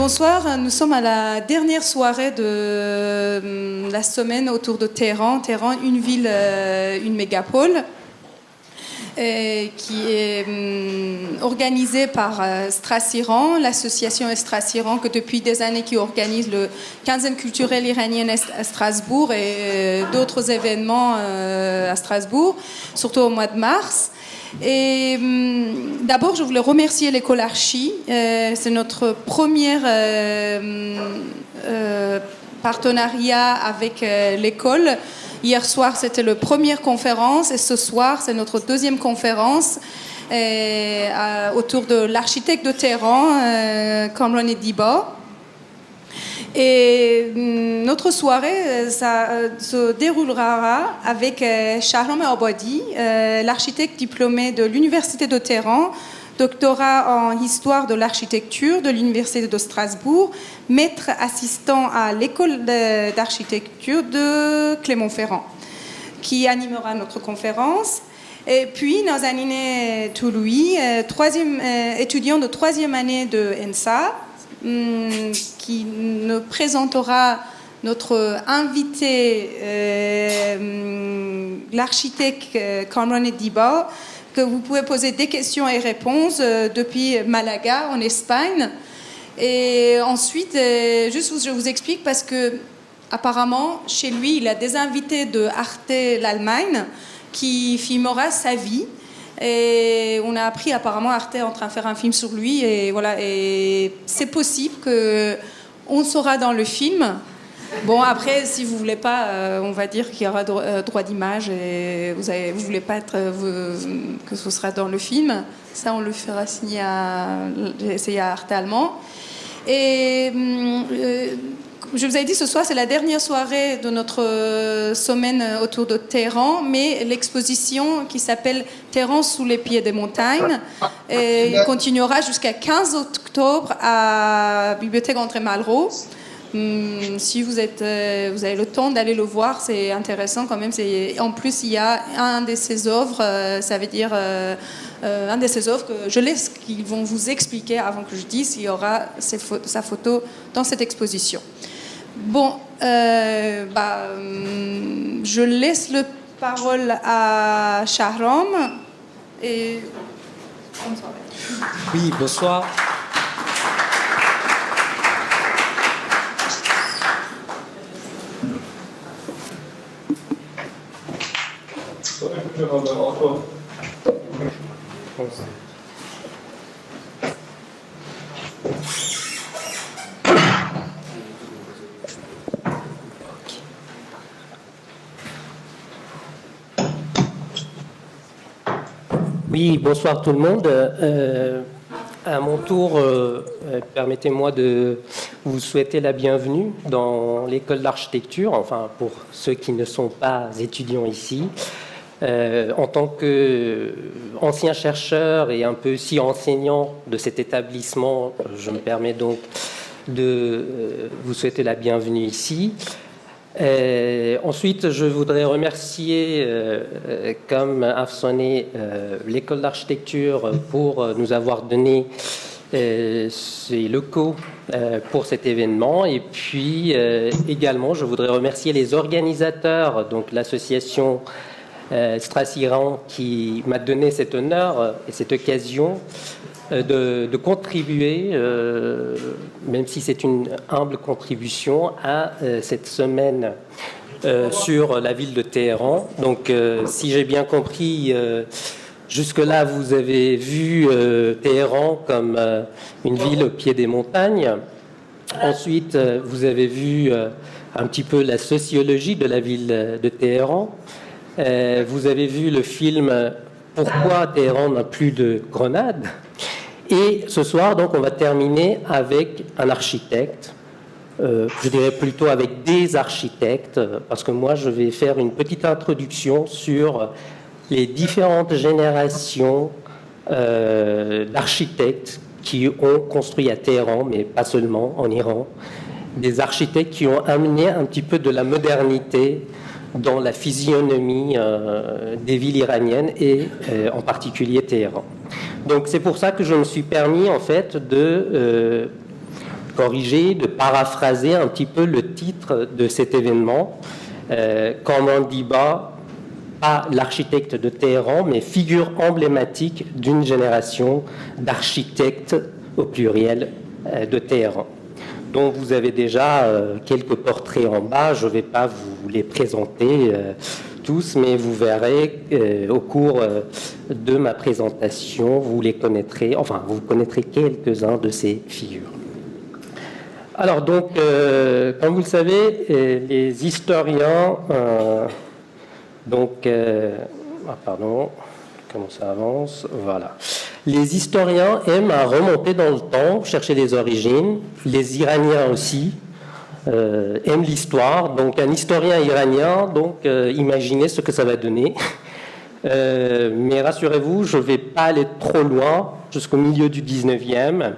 bonsoir. Nous sommes à la dernière soirée de la semaine autour de Téhéran. Téhéran, une ville, une mégapole, qui est organisée par Strass-Iran, l'association Strass-Iran, que depuis des années qui organise le quinzaine culturel iranien à Strasbourg et d'autres événements à Strasbourg, surtout au mois de mars. Et d'abord, je voulais remercier l'école Archi. C'est notre premier partenariat avec l'école. Hier soir, c'était la première conférence et ce soir, c'est notre deuxième conférence autour de l'architecte de Téhéran, Kamran Ediba. Et notre soirée, ça se déroulera avec Shahram Abadi, l'architecte diplômé de l'Université de Téhéran, doctorat en histoire de l'architecture de l'Université de Strasbourg, maître assistant à l'école d'architecture de Clermont-Ferrand, qui animera notre conférence. Et puis, Nazanineh Touloui, étudiant de troisième année de ENSA, qui nous présentera notre invité, l'architecte Kamran Ediba, que vous pouvez poser des questions et réponses depuis Malaga, en Espagne. Et ensuite, je vous explique parce que apparemment, chez lui, il a des invités de Arte, l'Allemagne, qui filmera sa vie. Et on a appris apparemment Arte est en train de faire un film sur lui et voilà, et c'est possible qu'on sera dans le film. Bon, après, si vous voulez pas, on va dire qu'il y aura droit d'image et vous voulez pas être que ce sera dans le film. Ça, on le fera signer à Arte allemand. Et je vous avais dit, ce soir, c'est la dernière soirée de notre semaine autour de Téhéran, mais l'exposition qui s'appelle Téhéran sous les pieds des montagnes continuera jusqu'à 15 octobre à Bibliothèque André Malraux. Si vous avez le temps d'aller le voir, c'est intéressant quand même. En plus, il y a un de ses œuvres, ça veut dire un de ses œuvres que je laisse qu'ils vont vous expliquer avant que je dise. Il y aura sa photo dans cette exposition. Bon, je laisse la parole à Shahram. Et... Oui, bonsoir. Oui, bonsoir tout le monde. À mon tour, permettez-moi de vous souhaiter la bienvenue dans l'école d'architecture, enfin pour ceux qui ne sont pas étudiants ici. En tant qu'ancien chercheur et un peu aussi enseignant de cet établissement, je me permets donc de vous souhaiter la bienvenue ici. Ensuite, je voudrais remercier, comme Afsané, l'école d'architecture pour nous avoir donné ces locaux pour cet événement. Et puis également, je voudrais remercier les organisateurs, donc l'association Strass-Iran, qui m'a donné cet honneur et cette occasion de contribuer, même si c'est une humble contribution, à cette semaine sur la ville de Téhéran. Donc, si j'ai bien compris, jusque-là, vous avez vu Téhéran comme une ville au pied des montagnes. Ensuite, vous avez vu un petit peu la sociologie de la ville de Téhéran. Vous avez vu le film « Pourquoi Téhéran n'a plus de grenades ?» Et ce soir, donc, on va terminer avec un architecte, je dirais plutôt avec des architectes, parce que moi, je vais faire une petite introduction sur les différentes générations d'architectes qui ont construit à Téhéran, mais pas seulement, en Iran, des architectes qui ont amené un petit peu de la modernité dans la physionomie des villes iraniennes et en particulier Téhéran. Donc c'est pour ça que je me suis permis en fait de corriger, de paraphraser un petit peu le titre de cet événement. Kamran Diba, pas l'architecte de Téhéran, mais figure emblématique d'une génération d'architectes, au pluriel, de Téhéran. Donc vous avez déjà quelques portraits en bas, je ne vais pas vous les présenter tous, mais vous verrez au cours de ma présentation, vous les connaîtrez, enfin vous connaîtrez quelques-uns de ces figures. Alors donc, comme vous le savez, les historiens, pardon, comment ça avance, voilà. Les historiens aiment à remonter dans le temps, chercher les origines. Les Iraniens aussi aiment l'histoire. Donc un historien iranien, imaginez ce que ça va donner. Mais rassurez-vous, je ne vais pas aller trop loin, jusqu'au milieu du 19e.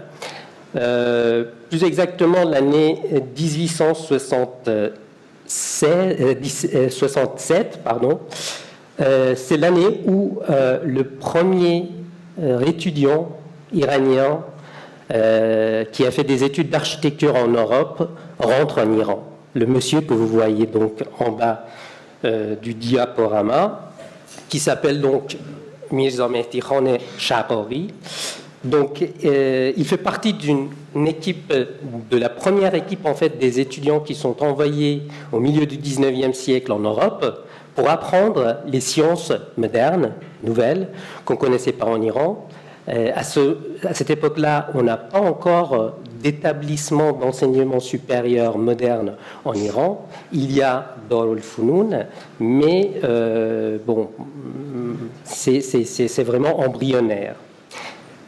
Plus exactement l'année 1867, c'est l'année où le premier étudiant iranien qui a fait des études d'architecture en Europe rentre en Iran. Le monsieur que vous voyez donc en bas du diaporama, qui s'appelle donc Mirza Mehdi Khan Shaqori. Donc, il fait partie d'une équipe, de la première équipe en fait des étudiants qui sont envoyés au milieu du 19e siècle en Europe pour apprendre les sciences modernes, nouvelles, qu'on ne connaissait pas en Iran. À cette époque-là, on n'a pas encore d'établissement d'enseignement supérieur moderne en Iran. Il y a Darul Funun, mais c'est vraiment embryonnaire.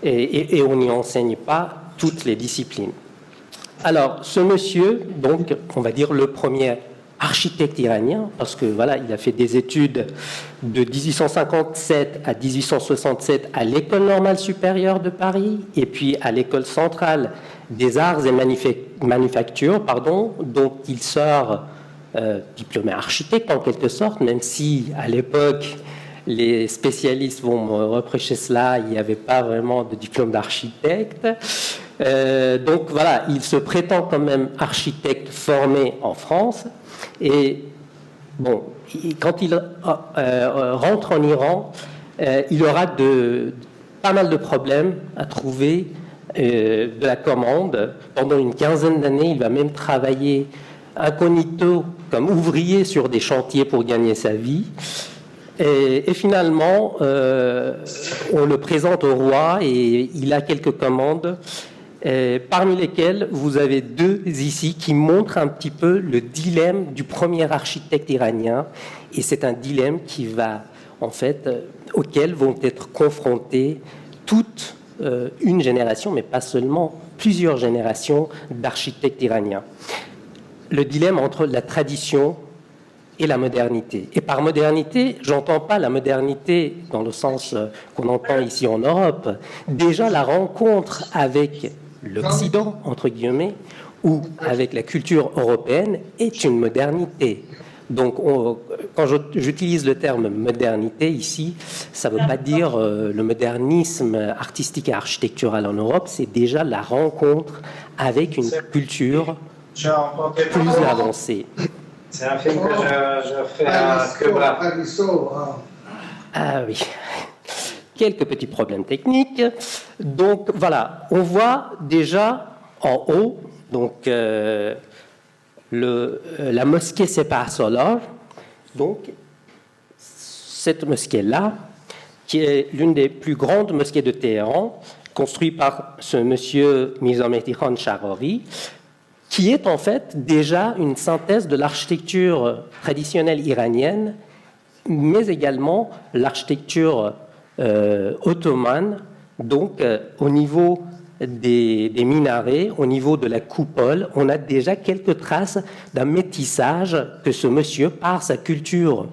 Et on n'y enseigne pas toutes les disciplines. Alors, ce monsieur, donc, on va dire le premier architecte iranien, parce que voilà, il a fait des études de 1857 à 1867 à l'École normale supérieure de Paris, et puis à l'École centrale des arts et manufactures, dont il sort diplômé architecte en quelque sorte, même si à l'époque les spécialistes vont me reprocher cela, il n'y avait pas vraiment de diplôme d'architecte. Donc voilà, il se prétend quand même architecte formé en France. Et bon, quand il rentre en Iran, il aura pas mal de problèmes à trouver de la commande. Pendant une quinzaine d'années, il va même travailler incognito comme ouvrier sur des chantiers pour gagner sa vie. Et finalement, on le présente au roi et il a quelques commandes, parmi lesquelles vous avez deux ici qui montrent un petit peu le dilemme du premier architecte iranien. Et c'est un dilemme qui va, en fait, auquel vont être confrontés toute une génération, mais pas seulement, plusieurs générations d'architectes iraniens. Le dilemme entre la tradition et la modernité. Et par modernité, j'entends pas la modernité dans le sens qu'on entend ici en Europe. Déjà, la rencontre avec l'Occident, entre guillemets, ou avec la culture européenne est une modernité. Donc, quand j'utilise le terme modernité ici, ça ne veut pas dire le modernisme artistique et architectural en Europe, c'est déjà la rencontre avec une culture plus avancée. C'est un film que je fais à Cuba. Ah oui. Quelques petits problèmes techniques. Donc voilà, on voit déjà en haut donc, la mosquée Sepah Solar. Donc cette mosquée-là, qui est l'une des plus grandes mosquées de Téhéran, construite par ce monsieur Mirza Mehdi Khan Shaqori, qui est en fait déjà une synthèse de l'architecture traditionnelle iranienne, mais également l'architecture ottomane, donc au niveau des minarets, au niveau de la coupole, on a déjà quelques traces d'un métissage que ce monsieur, par sa culture,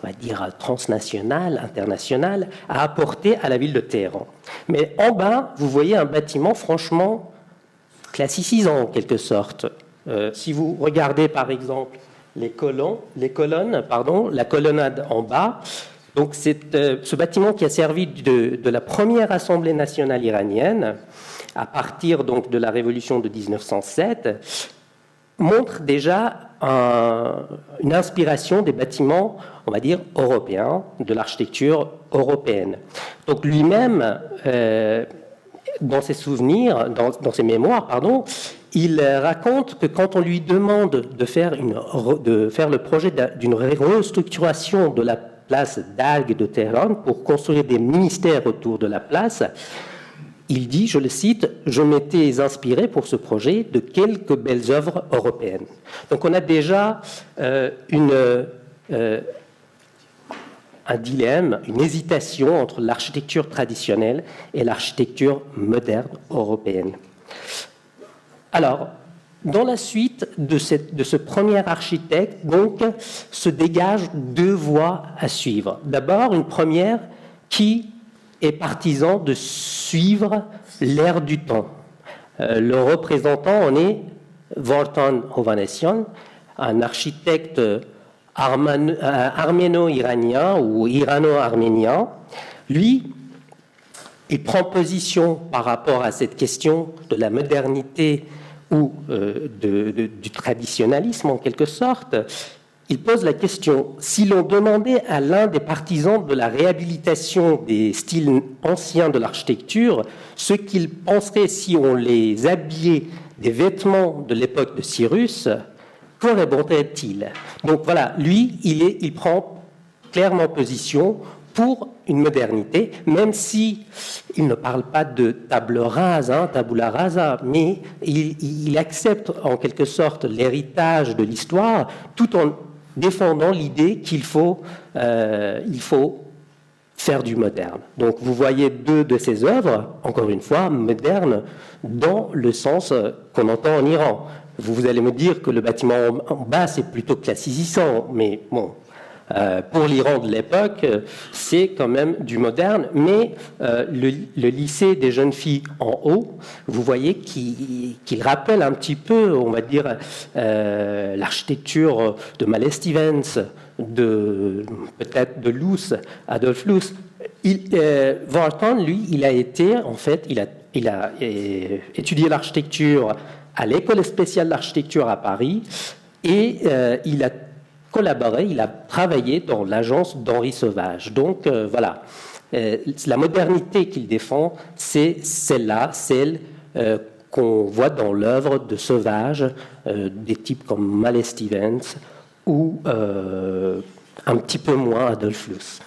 on va dire transnationale, internationale, a apporté à la ville de Téhéran. Mais en bas, vous voyez un bâtiment franchement classicisant en quelque sorte. Si vous regardez par exemple la colonnade en bas, donc c'est ce bâtiment qui a servi de la première Assemblée nationale iranienne. à partir donc de la révolution de 1907, montre déjà une inspiration des bâtiments, on va dire, européens, de l'architecture européenne. Donc lui-même, dans ses souvenirs, dans ses mémoires, pardon, il raconte que quand on lui demande de faire le projet d'une restructuration de la place d'Algue de Téhéran pour construire des ministères autour de la place, il dit, je le cite, « Je m'étais inspiré pour ce projet de quelques belles œuvres européennes ». Donc on a déjà un dilemme, une hésitation entre l'architecture traditionnelle et l'architecture moderne européenne. Alors, dans la suite de ce premier architecte, donc, se dégagent deux voies à suivre. D'abord, une première qui est partisan de suivre l'ère du temps. Le représentant en est Vortan Hovhanessian, un architecte arméno-iranien ou irano-arménien. Lui, il prend position par rapport à cette question de la modernité ou du traditionnalisme en quelque sorte. Il pose la question, si l'on demandait à l'un des partisans de la réhabilitation des styles anciens de l'architecture ce qu'il penserait si on les habillait des vêtements de l'époque de Cyrus, que répondrait-il? Donc voilà, lui, il prend clairement position pour une modernité, même si il ne parle pas de table rase, tabula rasa, mais il accepte en quelque sorte l'héritage de l'histoire, tout en défendant l'idée qu'il faut faire du moderne. Donc vous voyez deux de ses œuvres, encore une fois, modernes, dans le sens qu'on entend en Iran. Vous allez me dire que le bâtiment en bas, c'est plutôt classicisant, mais bon, pour l'Iran de l'époque, c'est quand même du moderne, mais le lycée des jeunes filles en haut, vous voyez qu'il rappelle un petit peu, on va dire, l'architecture de Mallet Stevens, peut-être de Loos, Adolf Loos. Vortan, lui, il a étudié l'architecture à l'école spéciale d'architecture à Paris, et il a collaboré, il a travaillé dans l'agence d'Henri Sauvage. Donc voilà, la modernité qu'il défend, c'est celle-là, celle qu'on voit dans l'œuvre de Sauvage, des types comme Mallet Stevens ou un petit peu moins Adolf Loos.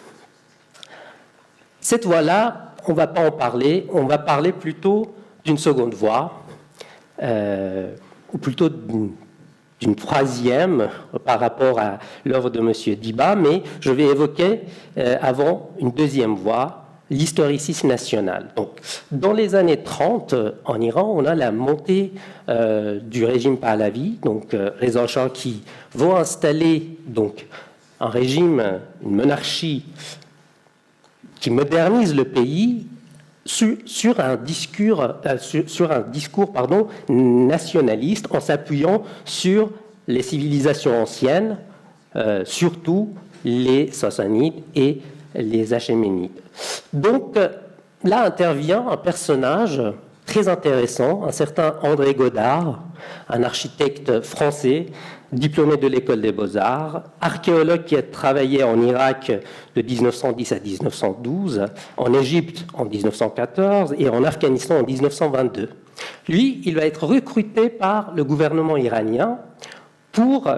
Cette voie-là, on ne va pas en parler, on va parler plutôt d'une seconde voie, ou plutôt d'une troisième par rapport à l'œuvre de M. Diba, mais je vais évoquer avant une deuxième voie, l'historicisme national. Donc, dans les années 30, en Iran, on a la montée du régime Pahlavi, donc Reza Shah, qui vont installer donc un régime, une monarchie qui modernise le pays sur un discours nationaliste en s'appuyant sur les civilisations anciennes, surtout les Sassanides et les Achéménides. Donc là intervient un personnage très intéressant, un certain André Godard, un architecte français, diplômé de l'école des Beaux-Arts, archéologue qui a travaillé en Irak de 1910 à 1912, en Égypte en 1914 et en Afghanistan en 1922. Lui, il va être recruté par le gouvernement iranien pour,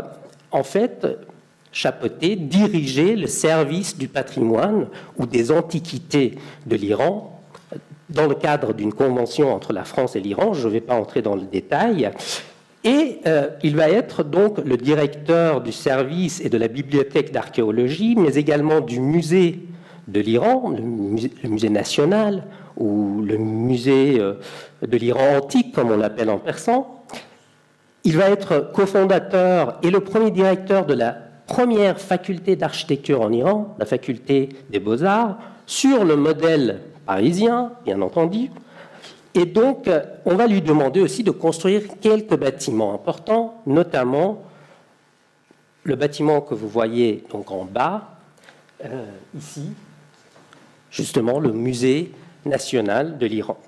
en fait, chapeauter, diriger le service du patrimoine ou des antiquités de l'Iran dans le cadre d'une convention entre la France et l'Iran. Je ne vais pas entrer dans le détail. Et il va être donc le directeur du service et de la bibliothèque d'archéologie, mais également du musée de l'Iran, le musée national, ou le musée de l'Iran antique, comme on l'appelle en persan. Il va être cofondateur et le premier directeur de la première faculté d'architecture en Iran, la faculté des Beaux-Arts, sur le modèle parisien, bien entendu. Et donc, on va lui demander aussi de construire quelques bâtiments importants, notamment le bâtiment que vous voyez donc en bas, ici, justement le musée national de l'Iran.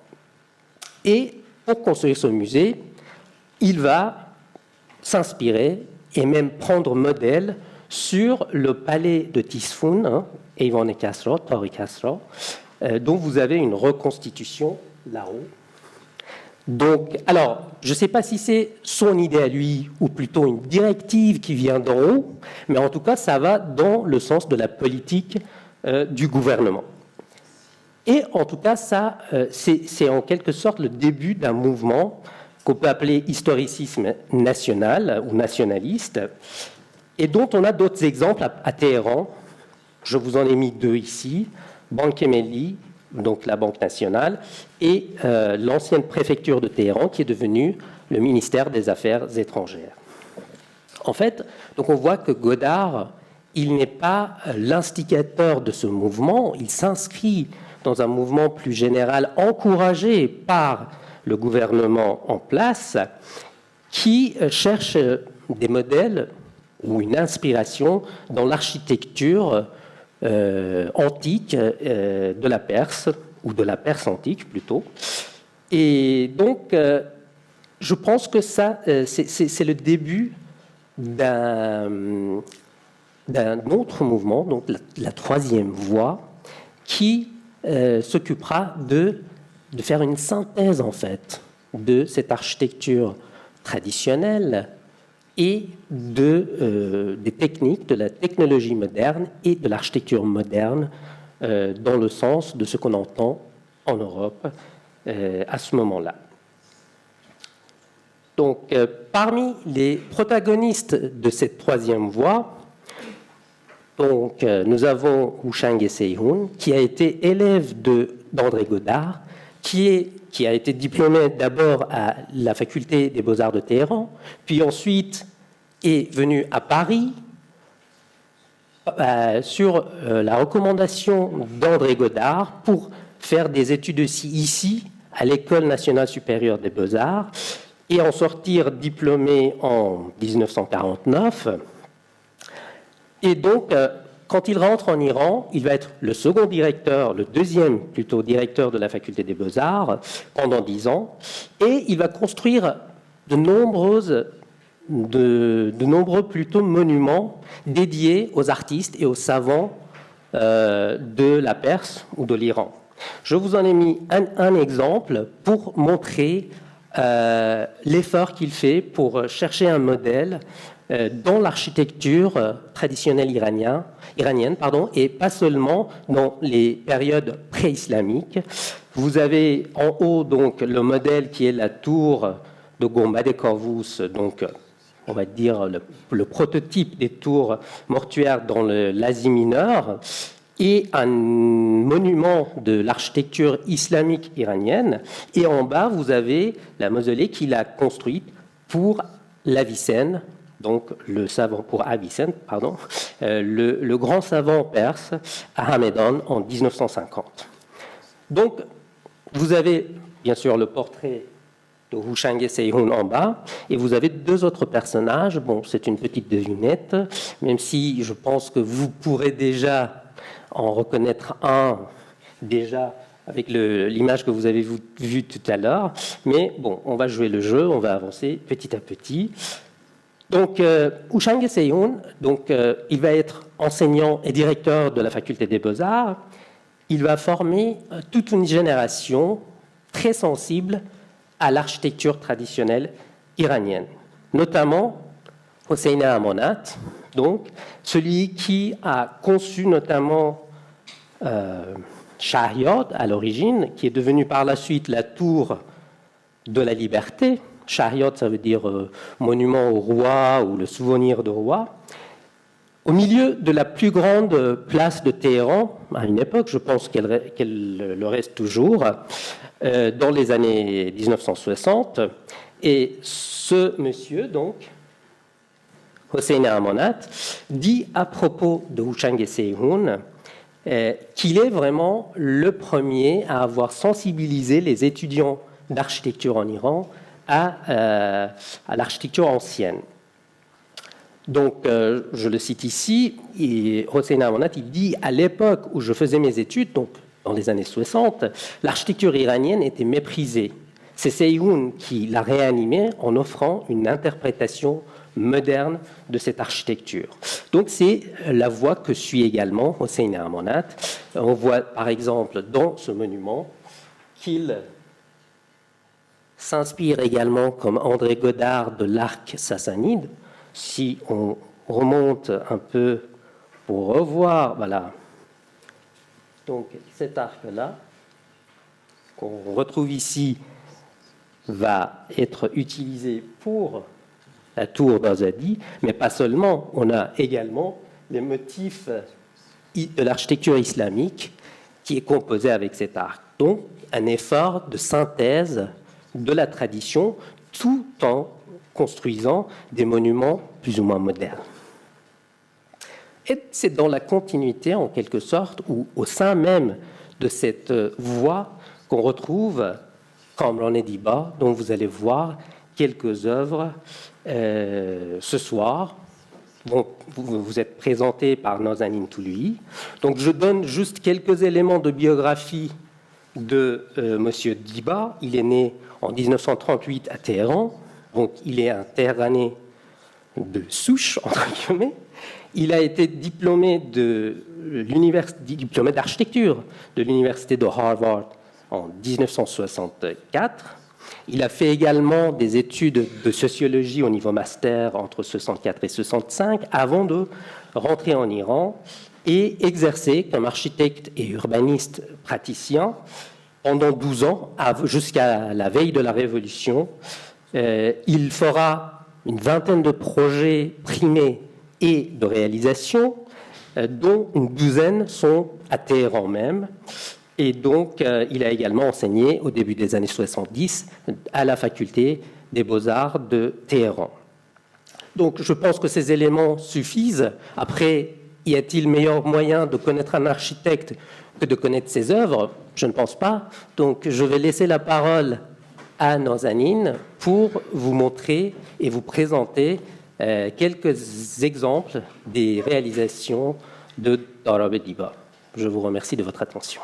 Et pour construire ce musée, il va s'inspirer et même prendre modèle sur le palais de Tisfun, Eyvan Castro, Torre Castro, dont vous avez une reconstitution là-haut. Donc, alors, je ne sais pas si c'est son idée à lui ou plutôt une directive qui vient d'en haut, mais en tout cas, ça va dans le sens de la politique du gouvernement. Et en tout cas, ça, c'est en quelque sorte le début d'un mouvement qu'on peut appeler historicisme national ou nationaliste, et dont on a d'autres exemples à Téhéran. Je vous en ai mis 2 ici, Banque Melli, donc la Banque nationale, et l'ancienne préfecture de Téhéran, qui est devenue le ministère des Affaires étrangères. En fait, donc on voit que Godard, il n'est pas l'instigateur de ce mouvement, il s'inscrit dans un mouvement plus général encouragé par le gouvernement en place, qui cherche des modèles ou une inspiration dans l'architecture antique de la Perse, ou de la Perse antique plutôt. Et donc, je pense que ça, c'est le début d'un autre mouvement, donc la troisième voie, qui s'occupera de faire une synthèse, en fait, de cette architecture traditionnelle et des techniques, de la technologie moderne et de l'architecture moderne dans le sens de ce qu'on entend en Europe à ce moment-là. Donc, parmi les protagonistes de cette troisième voie, donc, nous avons Hu Chang-Seyhoun, qui a été élève d'André Godard, qui a été diplômé d'abord à la faculté des Beaux-Arts de Téhéran, puis ensuite est venu à Paris sur la recommandation d'André Godard pour faire des études ici, à l'École nationale supérieure des Beaux-Arts, et en sortir diplômé en 1949. Et donc, quand il rentre en Iran, il va être le second directeur, le deuxième plutôt directeur de la faculté des Beaux-Arts pendant 10 ans, et il va construire de nombreux plutôt monuments dédiés aux artistes et aux savants de la Perse ou de l'Iran. Je vous en ai mis un exemple pour montrer l'effort qu'il fait pour chercher un modèle dans l'architecture traditionnelle iranienne, et pas seulement dans les périodes pré-islamiques. Vous avez en haut donc le modèle qui est la tour de Gombad Corvus, donc on va dire le prototype des tours mortuaires dans l'Asie mineure, et un monument de l'architecture islamique iranienne. Et en bas, vous avez la mausolée qu'il a construite pour l'Avicenne, donc le savant pour Avicenne, pardon, le grand savant perse Ahmedan en 1950. Donc, vous avez bien sûr le portrait de Hu Chang-Seyhoun en bas, et vous avez 2 autres personnages. Bon, c'est une petite devinette, même si je pense que vous pourrez déjà en reconnaître un déjà avec l'image que vous avez vue tout à l'heure. Mais bon, on va jouer le jeu, on va avancer petit à petit. Donc, Hu Chang-Seyhoun, il va être enseignant et directeur de la faculté des Beaux-Arts. Il va former toute une génération très sensible à l'architecture traditionnelle iranienne, notamment Hossein Amonat, donc celui qui a conçu notamment Shahyad à l'origine, qui est devenu par la suite la tour de la liberté. Shahyad, ça veut dire monument au roi ou le souvenir de roi. Au milieu de la plus grande place de Téhéran, à une époque, je pense qu'elle le reste toujours, dans les années 1960. Et ce monsieur, donc, Hossein Amonat, dit à propos de Hu Chang-Seyhoun qu'il est vraiment le premier à avoir sensibilisé les étudiants d'architecture en Iran à l'architecture ancienne. Donc, je le cite ici, et Hossein Amonat, il dit « À l'époque où je faisais mes études, donc dans les années 60, l'architecture iranienne était méprisée. c'est Seyhoun qui l'a réanimé en offrant une interprétation moderne de cette architecture. Donc c'est la voie que suit également Hossein Amonat. On voit par exemple dans ce monument qu'il s'inspire également, comme André Godard, de l'arc sassanide. Si on remonte un peu pour revoir, voilà, donc cet arc-là, qu'on retrouve ici, va être utilisé pour la tour d'Azadi, mais pas seulement. On a également les motifs de l'architecture islamique qui est composée avec cet arc. Donc, un effort de synthèse de la tradition tout en construisant des monuments plus ou moins modernes. Et c'est dans la continuité, en quelque sorte, ou au sein même de cette voie qu'on retrouve Kamran Ediba, dont vous allez voir quelques œuvres ce soir. Bon, vous êtes présenté par Nazanin Touloui. Donc je donne juste quelques éléments de biographie de Monsieur Diba. Il est né en 1938 à Téhéran, donc il est un Téhéranais de souche, entre guillemets. Il a été diplômé d'architecture de l'université de Harvard en 1964. Il a fait également des études de sociologie au niveau master entre 64 et 65 avant de rentrer en Iran et exercer comme architecte et urbaniste praticien pendant 12 ans, jusqu'à la veille de la Révolution. Il fera une vingtaine de projets primés et de réalisations, dont une douzaine sont à Téhéran même. Et donc, il a également enseigné au début des années 70 à la faculté des Beaux-Arts de Téhéran. Donc, je pense que ces éléments suffisent. Après, y a-t-il meilleur moyen de connaître un architecte que de connaître ses œuvres? Je ne pense pas. Donc, je vais laisser la parole à Nazanin pour vous montrer et vous présenter quelques exemples des réalisations de Darabe Diba. Je vous remercie de votre attention.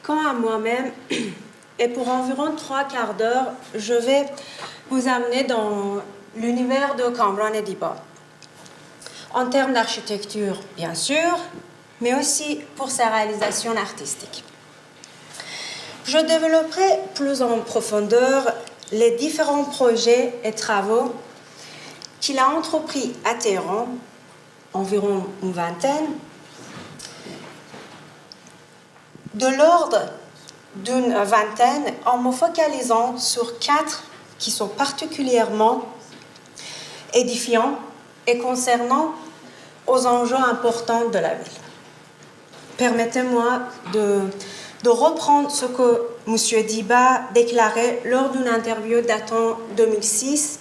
Quant à moi-même, et pour environ 3/4 d'heure, je vais vous amener dans l'univers de Kamran Ediba. En termes d'architecture, bien sûr, mais aussi pour sa réalisation artistique. Je développerai plus en profondeur les différents projets et travaux qu'il a entrepris à Téhéran, environ une vingtaine, de l'ordre d'une vingtaine, en me focalisant sur 4 qui sont particulièrement édifiants et concernant aux enjeux importants de la ville. Permettez-moi de reprendre ce que M. Diba déclarait lors d'une interview datant 2006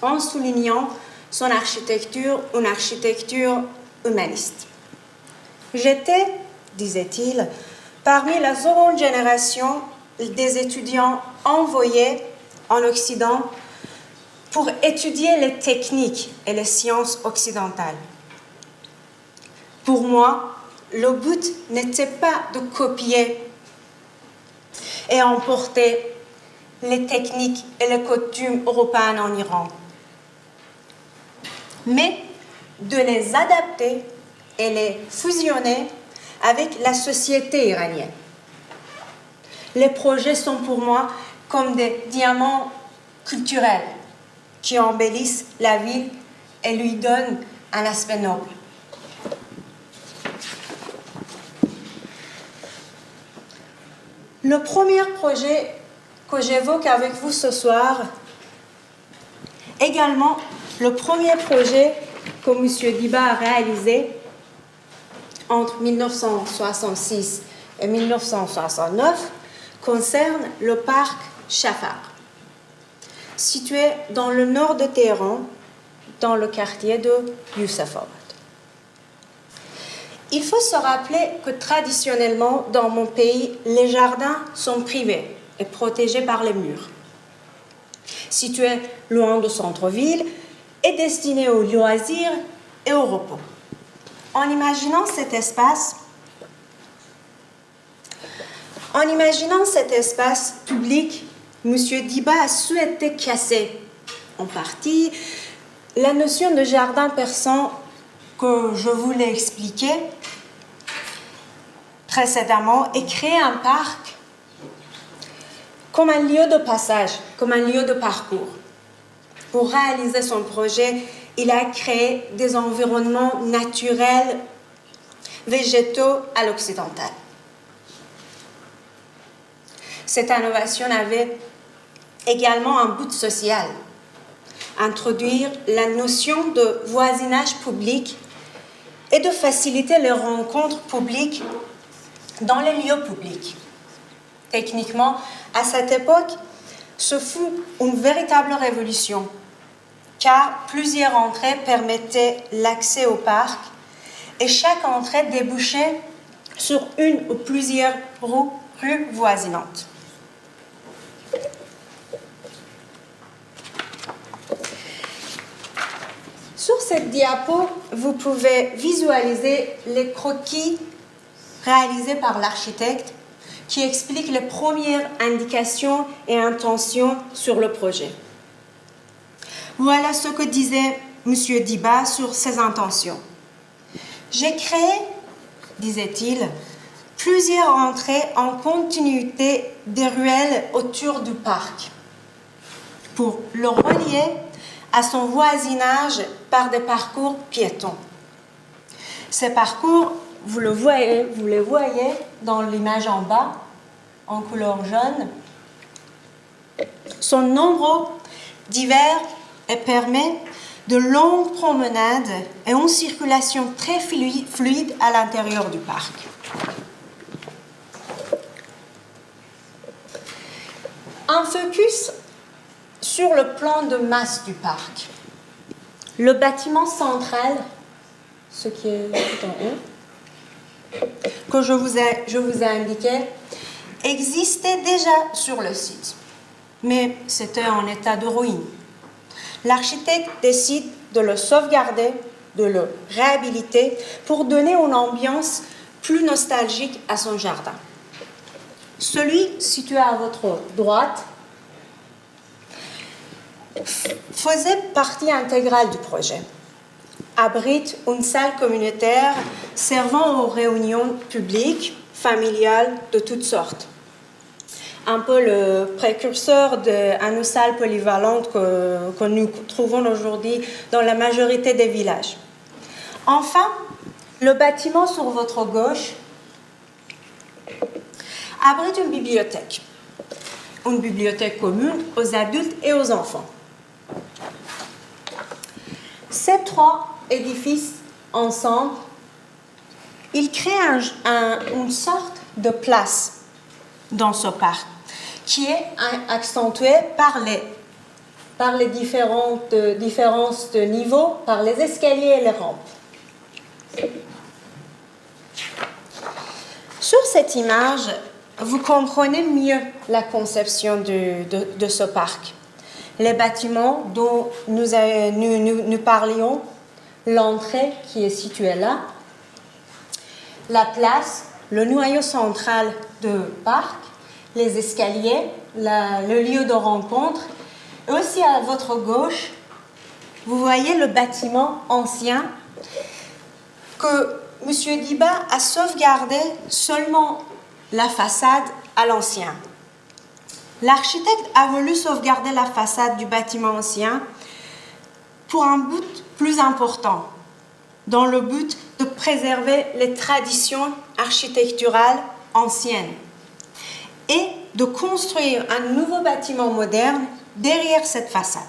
en soulignant son architecture, une architecture humaniste. J'étais, disait-il, parmi la seconde génération des étudiants envoyés en Occident pour étudier les techniques et les sciences occidentales. Pour moi, le but n'était pas de copier et emporter les techniques et les coutumes européennes en Iran, mais de les adapter et les fusionner avec la société iranienne. Les projets sont pour moi comme des diamants culturels qui embellissent la ville et lui donnent un aspect noble. Le premier projet que j'évoque avec vous ce soir, également le premier projet que M. Diba a réalisé entre 1966 et 1969, concerne le parc Shafar, situé dans le nord de Téhéran, dans le quartier de Yousafabad. Il faut se rappeler que traditionnellement, dans mon pays, les jardins sont privés et protégés par les murs. Situés loin du centre-ville, est destiné aux loisirs et au repos. En imaginant cet espace public, M. Diba a souhaité casser, en partie, la notion de jardin persan que je vous l'ai expliqué précédemment et créer un parc comme un lieu de passage, comme un lieu de parcours. Pour réaliser son projet, il a créé des environnements naturels, végétaux à l'occidental. Cette innovation avait également un but social, introduire la notion de voisinage public et de faciliter les rencontres publiques dans les lieux publics. Techniquement, à cette époque, ce fut une véritable révolution, car plusieurs entrées permettaient l'accès au parc et chaque entrée débouchait sur une ou plusieurs rues voisinantes. Sur cette diapo, vous pouvez visualiser les croquis réalisés par l'architecte qui expliquent les premières indications et intentions sur le projet. Voilà ce que disait M. Diba sur ses intentions. J'ai créé, disait-il, plusieurs entrées en continuité des ruelles autour du parc pour le relier à son voisinage par des parcours piétons. Ces parcours, vous les voyez dans l'image en bas, en couleur jaune, sont nombreux, divers et permettent de longues promenades et une circulation très fluide à l'intérieur du parc. Un focus sur le plan de masse du parc. Le bâtiment central, ce qui est tout en haut, que je vous ai indiqué, existait déjà sur le site, mais c'était en état de ruine. L'architecte décide de le sauvegarder, de le réhabiliter pour donner une ambiance plus nostalgique à son jardin. Celui situé à votre droite faisait partie intégrale du projet. Abrite une salle communautaire servant aux réunions publiques, familiales de toutes sortes. Un peu le précurseur de nos salles polyvalentes que nous trouvons aujourd'hui dans la majorité des villages. Enfin, le bâtiment sur votre gauche abrite une bibliothèque commune aux adultes et aux enfants. Ces trois édifices ensemble, ils créent une sorte de place dans ce parc qui est accentuée par les différences de niveau, par les escaliers et les rampes. Sur cette image, vous comprenez mieux la conception de ce parc. Les bâtiments dont nous parlions, l'entrée qui est située là, la place, le noyau central du parc, les escaliers, le lieu de rencontre. Et aussi à votre gauche, vous voyez le bâtiment ancien que M. Diba a sauvegardé seulement la façade à l'ancien. L'architecte a voulu sauvegarder la façade du bâtiment ancien pour un but plus important, dans le but de préserver les traditions architecturales anciennes et de construire un nouveau bâtiment moderne derrière cette façade.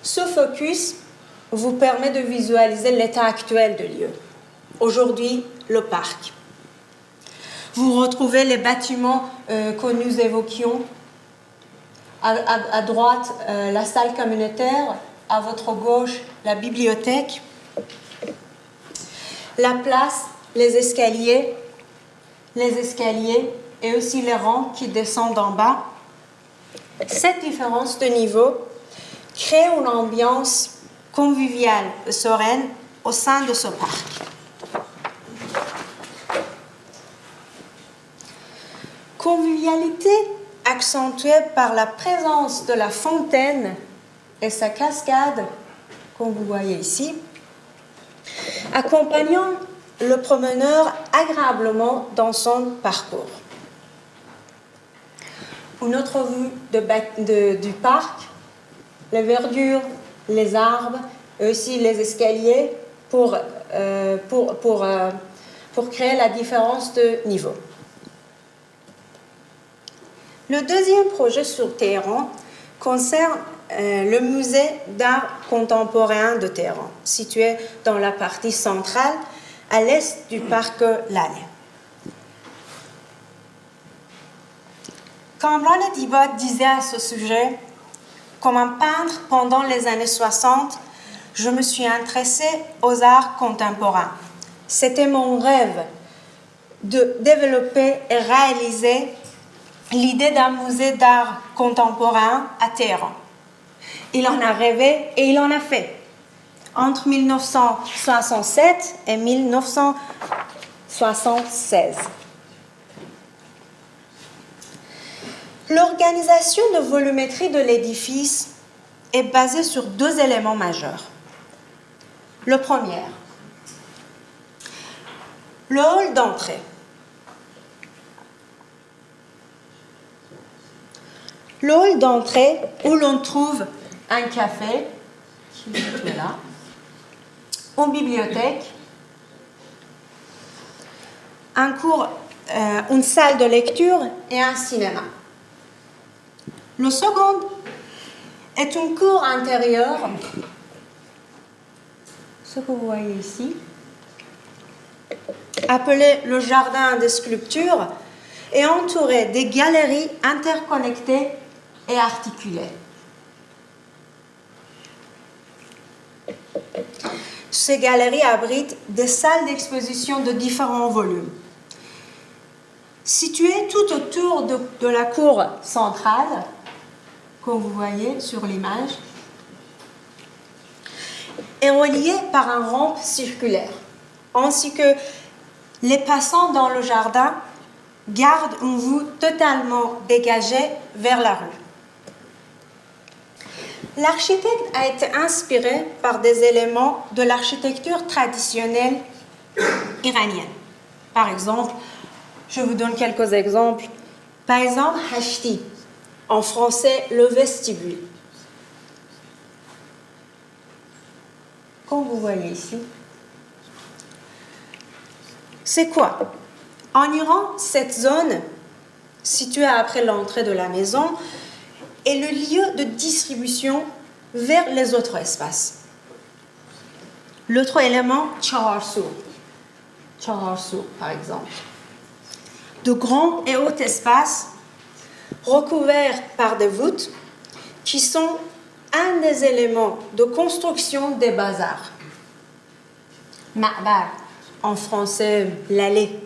Ce focus vous permet de visualiser l'état actuel du lieu. Aujourd'hui, le parc. Vous retrouvez les bâtiments que nous évoquions. À droite, la salle communautaire. À votre gauche, la bibliothèque. La place, les escaliers et aussi les rampes qui descendent en bas. Cette différence de niveau crée une ambiance conviviale et sereine au sein de ce parc. Convivialité accentuée par la présence de la fontaine et sa cascade, comme vous voyez ici, accompagnant le promeneur agréablement dans son parcours. Une autre vue du parc, les verdures, les arbres, et aussi les escaliers pour créer la différence de niveau. Le deuxième projet sur Téhéran concerne le musée d'art contemporain de Téhéran, situé dans la partie centrale, à l'est du parc Lale. Kamran Diba disait à ce sujet: comme un peintre pendant les années 60, je me suis intéressé aux arts contemporains. C'était mon rêve de développer et réaliser l'idée d'un musée d'art contemporain à Téhéran. Il en a rêvé et il en a fait. Entre 1967 et 1976. L'organisation de volumétrie de l'édifice est basée sur deux éléments majeurs. Le premier, le hall d'entrée. Le hall d'entrée où l'on trouve un café, qui est là, une bibliothèque, une salle de lecture et un cinéma. Le second est une cour intérieure, ce que vous voyez ici, appelé le jardin des sculptures, et entouré des galeries interconnectées et articulées. Ces galeries abritent des salles d'exposition de différents volumes. Situées tout autour de la cour centrale, comme vous voyez sur l'image, est reliée par un rampe circulaire, ainsi que les passants dans le jardin gardent une vue totalement dégagée vers la rue. L'architecte a été inspiré par des éléments de l'architecture traditionnelle iranienne. Par exemple, je vous donne quelques exemples. Par exemple, Hashti, en français, le vestibule. Comme vous voyez ici. C'est quoi? En Iran, cette zone, située après l'entrée de la maison, est le lieu de distribution vers les autres espaces. L'autre élément, Chaharsour, par exemple. De grands et hauts espaces recouverts par des voûtes qui sont un des éléments de construction des bazars. Ma'bar, en français, l'allée,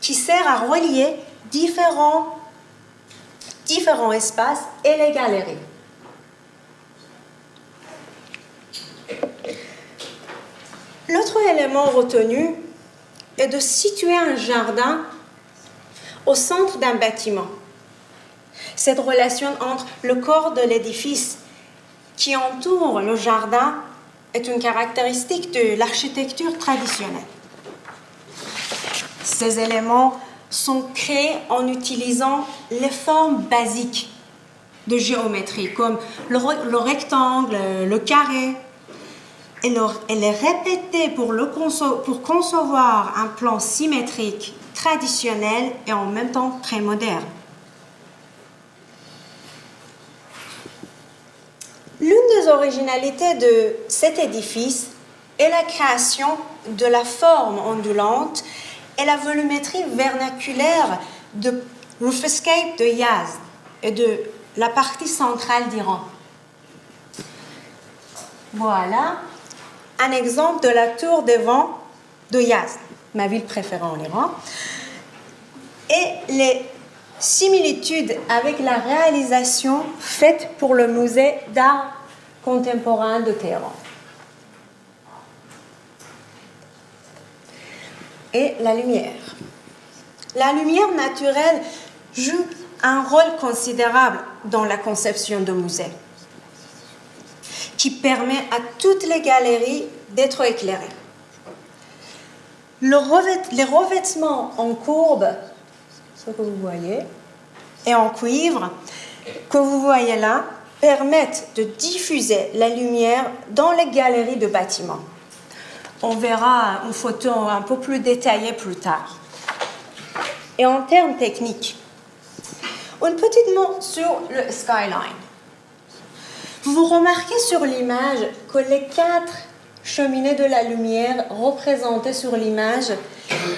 qui sert à relier différents espaces et les galeries. L'autre élément retenu est de situer un jardin au centre d'un bâtiment. Cette relation entre le corps de l'édifice qui entoure le jardin est une caractéristique de l'architecture traditionnelle. Ces éléments sont créés en utilisant les formes basiques de géométrie, comme le rectangle, le carré, et les répéter pour concevoir un plan symétrique, traditionnel et en même temps très moderne. L'une des originalités de cet édifice est la création de la forme ondulante et la volumétrie vernaculaire de Roofscape de Yazd et de la partie centrale d'Iran. Voilà un exemple de la tour des vents de Yazd, ma ville préférée en Iran, et les similitudes avec la réalisation faite pour le musée d'art contemporain de Téhéran. Et la lumière. La lumière naturelle joue un rôle considérable dans la conception de musées, qui permet à toutes les galeries d'être éclairées. Les revêtements en courbe, ce que vous voyez, et en cuivre, que vous voyez là, permettent de diffuser la lumière dans les galeries de bâtiments. On verra une photo un peu plus détaillée plus tard. Et en termes techniques, un petit mot sur le skyline. Vous remarquez sur l'image que les 4 cheminées de la lumière représentées sur l'image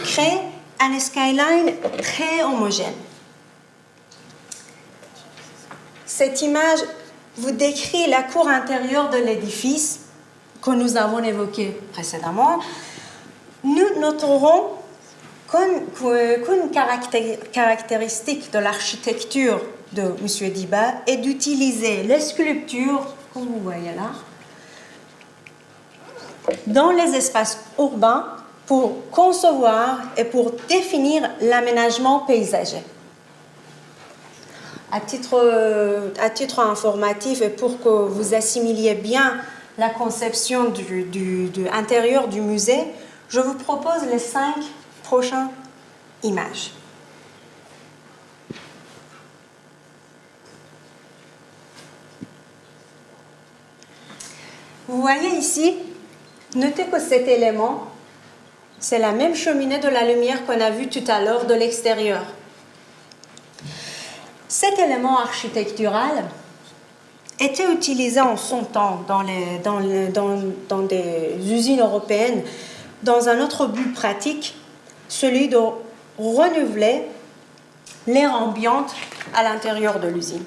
créent un skyline très homogène. Cette image vous décrit la cour intérieure de l'édifice que nous avons évoqué précédemment. Nous noterons qu'une caractéristique de l'architecture de M. Diba est d'utiliser les sculptures, comme vous voyez là, dans les espaces urbains pour concevoir et pour définir l'aménagement paysager. À titre informatif et pour que vous assimiliez bien la conception de l'intérieur du musée, je vous propose les 5 prochaines images. Vous voyez ici, notez que cet élément, c'est la même cheminée de la lumière qu'on a vue tout à l'heure de l'extérieur. Cet élément architectural était utilisé en son temps dans des usines européennes dans un autre but pratique, celui de renouveler l'air ambiant à l'intérieur de l'usine.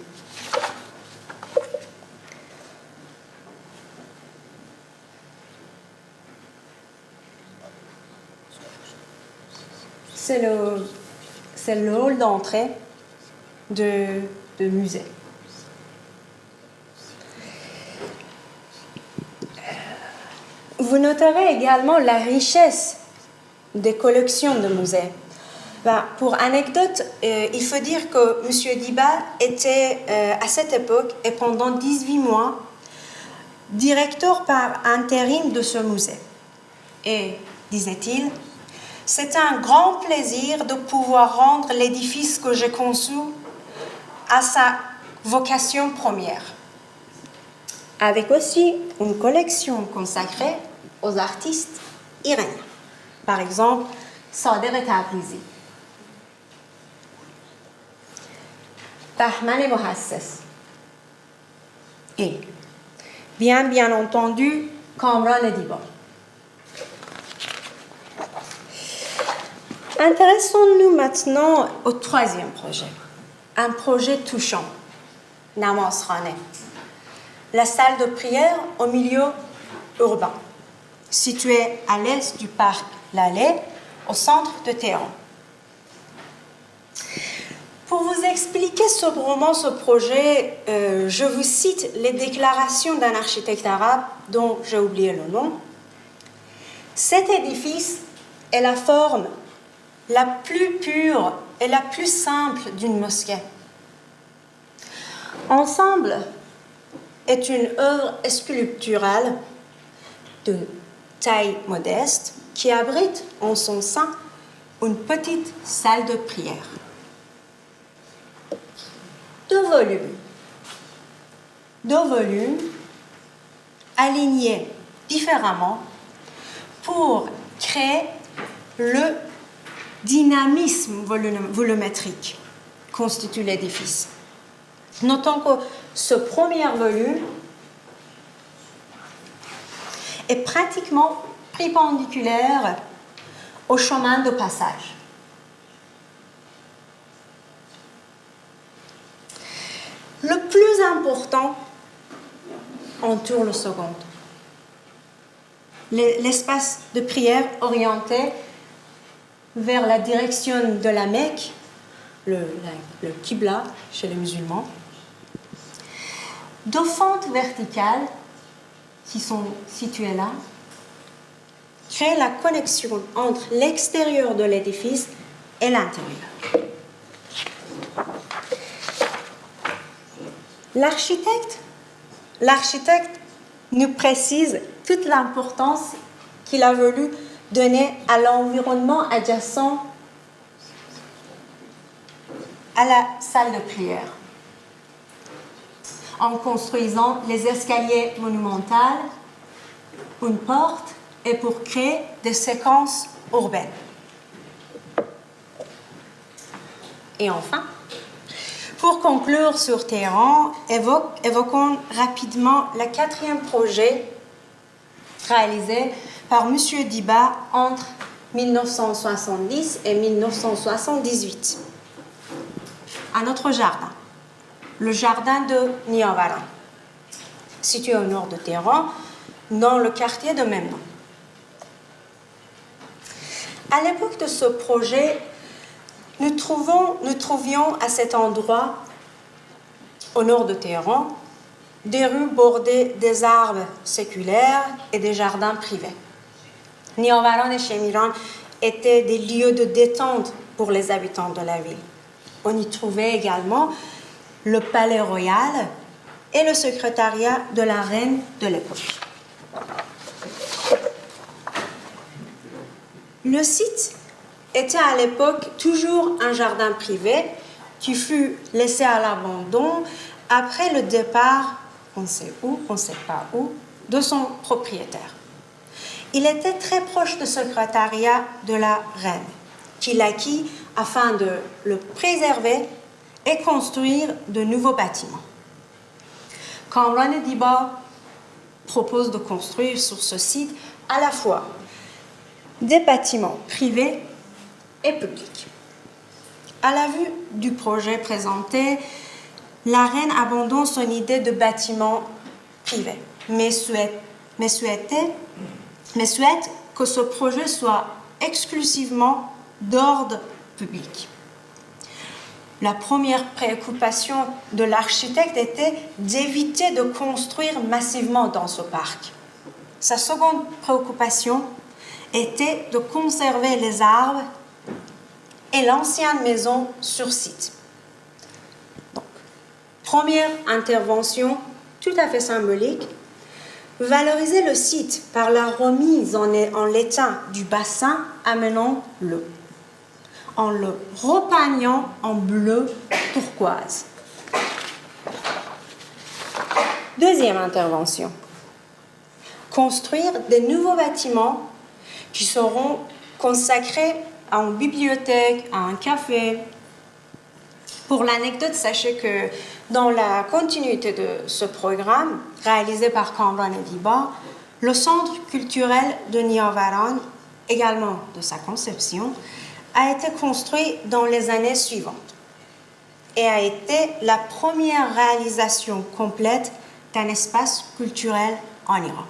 C'est le hall d'entrée de musée. Vous noterez également la richesse des collections de musées. Pour anecdote, il faut dire que M. Diba était à cette époque et pendant 18 mois directeur par intérim de ce musée. Et, disait-il, c'est un grand plaisir de pouvoir rendre l'édifice que j'ai conçu à sa vocation première, avec aussi une collection consacrée aux artistes iraniens. Par exemple, Sader Tabrizi, Bahman Mohasses et, bien entendu, Kamran Diba. Intéressons-nous maintenant au 3e projet, un projet touchant, Namaz Khane, la salle de prière au milieu urbain, située à l'est du parc Laleh, au centre de Téhéran. Pour vous expliquer sobrement ce projet, je vous cite les déclarations d'un architecte arabe dont j'ai oublié le nom. Cet édifice est la forme la plus pure et la plus simple d'une mosquée. Ensemble est une œuvre sculpturale de taille modeste qui abrite en son sein une petite salle de prière. 2 volumes alignés différemment pour créer le dynamisme volumétrique constitue l'édifice. Notons que ce premier volume est pratiquement perpendiculaire au chemin de passage. Le plus important entoure le second. L'espace de prière orienté vers la direction de la Mecque, le Qibla chez les musulmans, de fente verticale qui sont situés là, créent la connexion entre l'extérieur de l'édifice et l'intérieur. L'architecte nous précise toute l'importance qu'il a voulu donner à l'environnement adjacent à la salle de prière, en construisant les escaliers monumentaux, une porte, et pour créer des séquences urbaines. Et enfin, pour conclure sur Téhéran, évoquons rapidement le 4e projet réalisé par M. Diba entre 1970 et 1978. Un autre jardin, le jardin de Niavaran, situé au nord de Téhéran, dans le quartier de même nom. À l'époque de ce projet, nous trouvions à cet endroit, au nord de Téhéran, des rues bordées des arbres séculaires et des jardins privés. Niavaran et Shemiran étaient des lieux de détente pour les habitants de la ville. On y trouvait également le palais royal et le secrétariat de la reine de l'époque. Le site était à l'époque toujours un jardin privé qui fut laissé à l'abandon après le départ, on ne sait où, on ne sait pas où, de son propriétaire. Il était très proche du secrétariat de la reine, qui l'acquit afin de le préserver et construire de nouveaux bâtiments. Kamran Diba propose de construire sur ce site à la fois des bâtiments privés et publics. À la vue du projet présenté, la reine abandonne son idée de bâtiment privé, mais souhaite que ce projet soit exclusivement d'ordre public. La première préoccupation de l'architecte était d'éviter de construire massivement dans ce parc. Sa seconde préoccupation était de conserver les arbres et l'ancienne maison sur site. Donc, première intervention tout à fait symbolique, valoriser le site par la remise en l'état du bassin amenant l'eau, en le repeignant en bleu turquoise. Deuxième intervention, construire de nouveaux bâtiments qui seront consacrés à une bibliothèque, à un café. Pour l'anecdote, sachez que dans la continuité de ce programme, réalisé par Kamran Diba, le centre culturel de Niavaran, également de sa conception, a été construit dans les années suivantes et a été la première réalisation complète d'un espace culturel en Iran.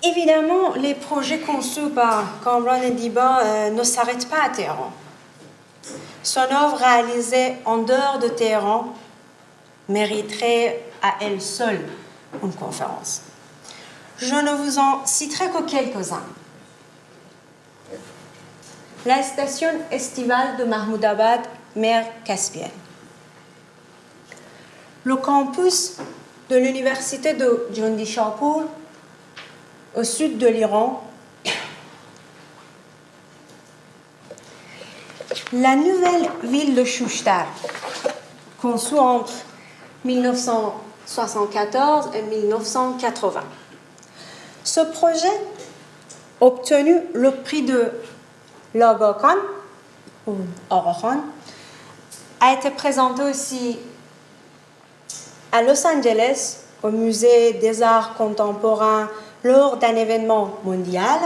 Évidemment, les projets conçus par Kamran Diba ne s'arrêtent pas à Téhéran. Son œuvre réalisée en dehors de Téhéran mériterait à elle seule une conférence. Je ne vous en citerai que quelques-uns. La station estivale de Mahmoudabad, mer Caspienne. Le campus de l'université de Jandishapur, au sud de l'Iran. La nouvelle ville de Shushtar, conçue entre 1974 et 1980. Ce projet a obtenu le prix de l'Aga Khan, ou Aga Khan, a été présenté aussi à Los Angeles, au Musée des Arts Contemporains, lors d'un événement mondial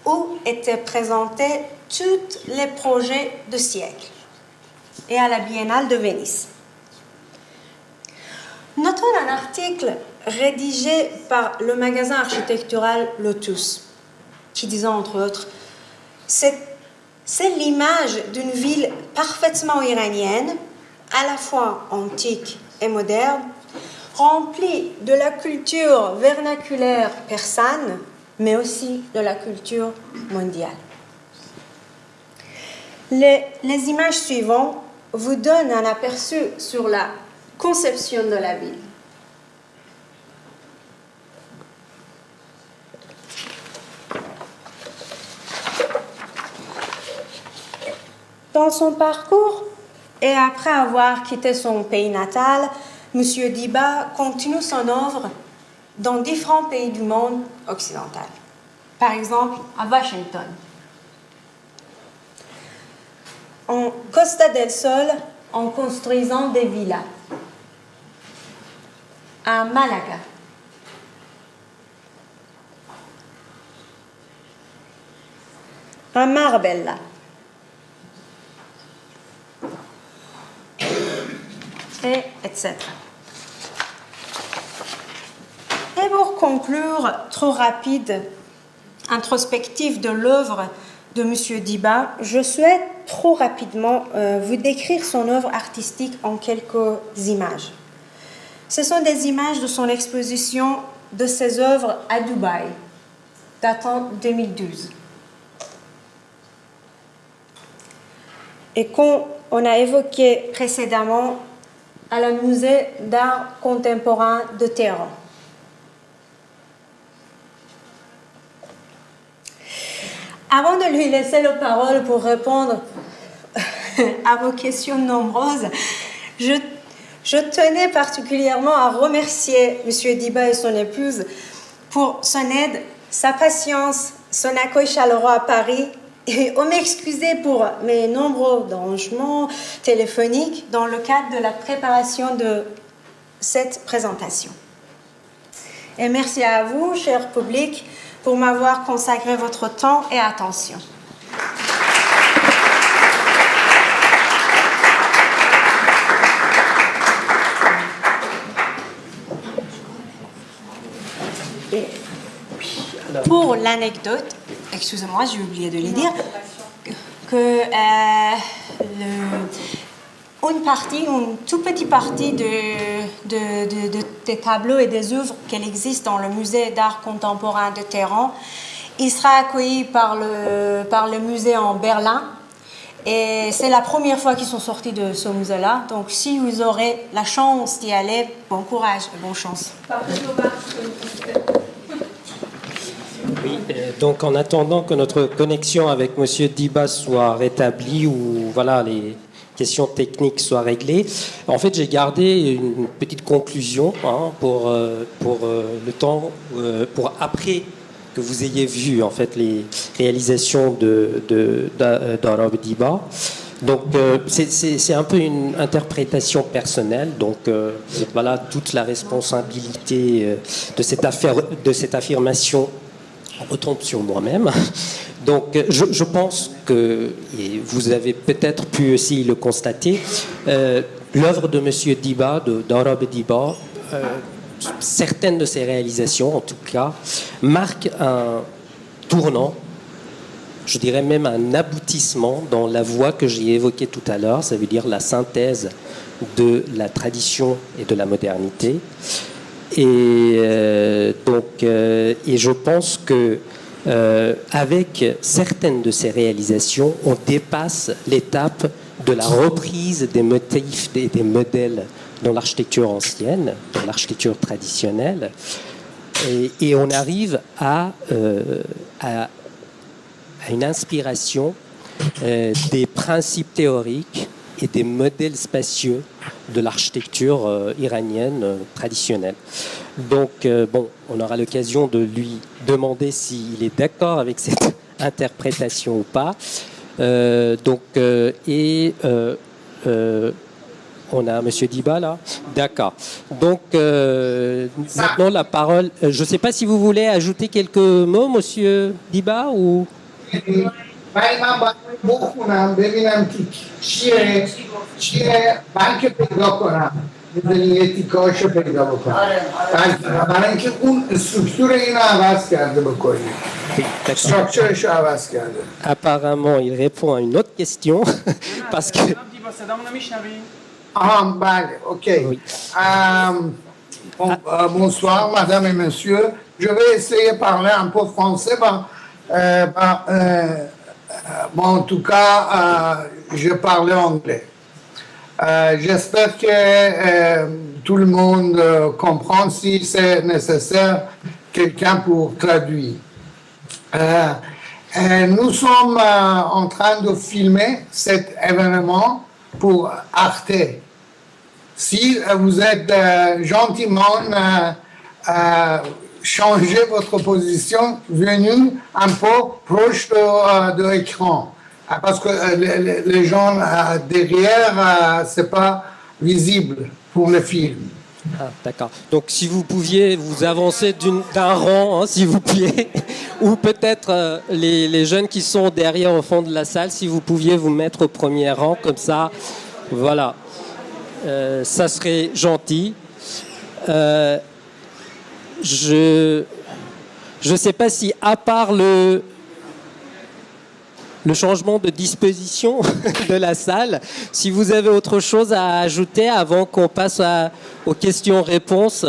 où étaient présentés tous les projets de siècle, et à la Biennale de Venise. Notons un article rédigé par le magasin architectural Lotus, qui disait entre autres: c'est C'est l'image d'une ville parfaitement iranienne, à la fois antique et moderne, remplie de la culture vernaculaire persane, mais aussi de la culture mondiale. Les images suivantes vous donnent un aperçu sur la conception de la ville. Dans son parcours, et après avoir quitté son pays natal, M. Diba continue son œuvre dans différents pays du monde occidental. Par exemple, à Washington, en Costa del Sol, en construisant des villas, à Malaga, à Marbella, et etc. Et pour conclure, trop rapide, introspective de l'œuvre de M. Diba, je souhaite trop rapidement vous décrire son œuvre artistique en quelques images. Ce sont des images de son exposition de ses œuvres à Dubaï, datant 2012. Et qu'on a évoqué précédemment à la Musée d'art contemporain de Téhéran. Avant de lui laisser la parole pour répondre à vos questions nombreuses, je tenais particulièrement à remercier M. Diba et son épouse pour son aide, sa patience, son accueil chaleureux à Paris et on m'excuser pour mes nombreux dérangements téléphoniques dans le cadre de la préparation de cette présentation. Et merci à vous, cher public, pour m'avoir consacré votre temps et attention. Et pour l'anecdote, excusez-moi, j'ai oublié de le dire, que une toute petite partie des tableaux et des œuvres qu'elle existe dans le musée d'art contemporain de Téhéran, il sera accueilli par le musée en Berlin. Et c'est la première fois qu'ils sont sortis de ce musée-là. Donc si vous aurez la chance d'y aller, bon courage et bonne chance. Oui, donc en attendant que notre connexion avec M. Diba soit rétablie ou voilà, les questions techniques soient réglées, en fait j'ai gardé une petite conclusion pour le temps, pour après que vous ayez vu en fait les réalisations d'Arab Diba. Donc c'est un peu une interprétation personnelle, donc voilà toute la responsabilité de cette affirmation retombe sur moi-même. Donc je pense que, et vous avez peut-être pu aussi le constater, l'œuvre de M. Diba, d'Arab Diba, certaines de ses réalisations en tout cas, marquent un tournant, je dirais même un aboutissement dans la voie que j'ai évoquée tout à l'heure, ça veut dire la synthèse de la tradition et de la modernité. Et je pense que avec certaines de ces réalisations, on dépasse l'étape de la reprise des motifs et des modèles dans l'architecture ancienne, dans l'architecture traditionnelle, et on arrive à une inspiration des principes théoriques et des modèles spatieux de l'architecture iranienne traditionnelle. Donc, on aura l'occasion de lui demander s'il est d'accord avec cette interprétation ou pas. On a M. Diba là. D'accord. Donc, maintenant la parole. Je ne sais pas si vous voulez ajouter quelques mots, M. Diba, ou... بخونم ببینم که چیه بلکه پیدا کنم می‌دونی یه تیکه‌هاشو پیدا بکنی برای اینکه اون استرکتور اینو عوض کرده بکنی استرکتورشو عوض کرده. Apparemment, il répond à une autre question parce que Ah, belle, ok. Oui. Bonsoir, madame et monsieur. Je vais essayer de parler un peu français. Bon, en tout cas, je parlais anglais. J'espère que tout le monde comprend si c'est nécessaire quelqu'un pour traduire. Nous sommes en train de filmer cet événement pour Arte. Si vous êtes gentiment changer votre position, venez un peu proche de l'écran. Parce que les gens derrière, c'est pas visible pour le film. Ah, d'accord. Donc, si vous pouviez vous avancer d'un rang, hein, s'il vous plaît, ou peut-être les jeunes qui sont derrière au fond de la salle, si vous pouviez vous mettre au premier rang, comme ça, voilà, ça serait gentil. Je sais pas si, à part le changement de disposition de la salle, si vous avez autre chose à ajouter avant qu'on passe aux questions-réponses.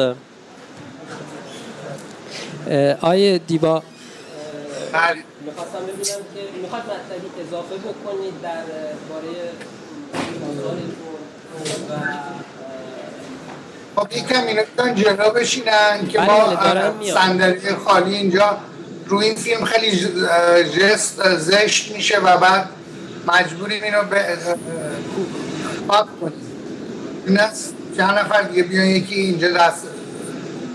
آیه دیبا میخواستم ببینم که میخواد مطلبی اضافه بکنید درباره خب یکم اینا جلو بشینن که ما صندلی خالی اینجا روی این فیلم خیلی جست زشت میشه و بعد مجبوریم اینو پاک کنیم. این است چند نفر دیگه بیان یکی اینجا دست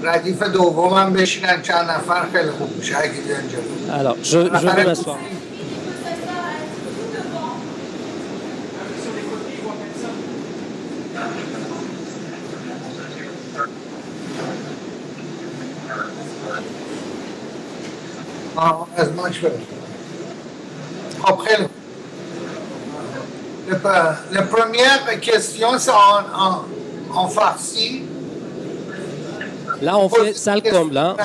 ردیف دوم هم بشینن چند نفر خیلی خوب میشه اگه بیان جلو. Alors, je vais m'asseoir. As much better. Après, la première question, c'est en farsi. Là, on fait salle comme là.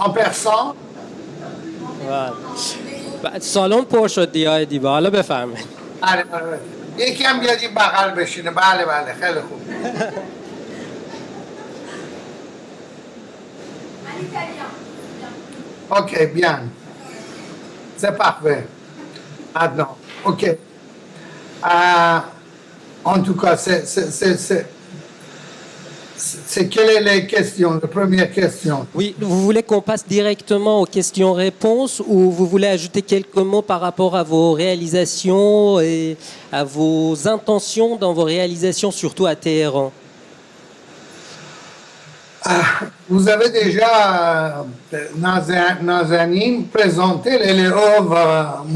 En persan. بعد سالن پر شد دیگه دیبا حالا بفرمایید. بله یکی هم بیاد این بغل بشینه. بله خیلی خوب. Ok, bien. C'est parfait. Maintenant, ok. En tout cas, c'est quelle est la question, la première question? Oui, vous voulez qu'on passe directement aux questions-réponses ou vous voulez ajouter quelques mots par rapport à vos réalisations et à vos intentions dans vos réalisations, surtout à Téhéran? Vous avez déjà, Nazanin, présenté les œuvres,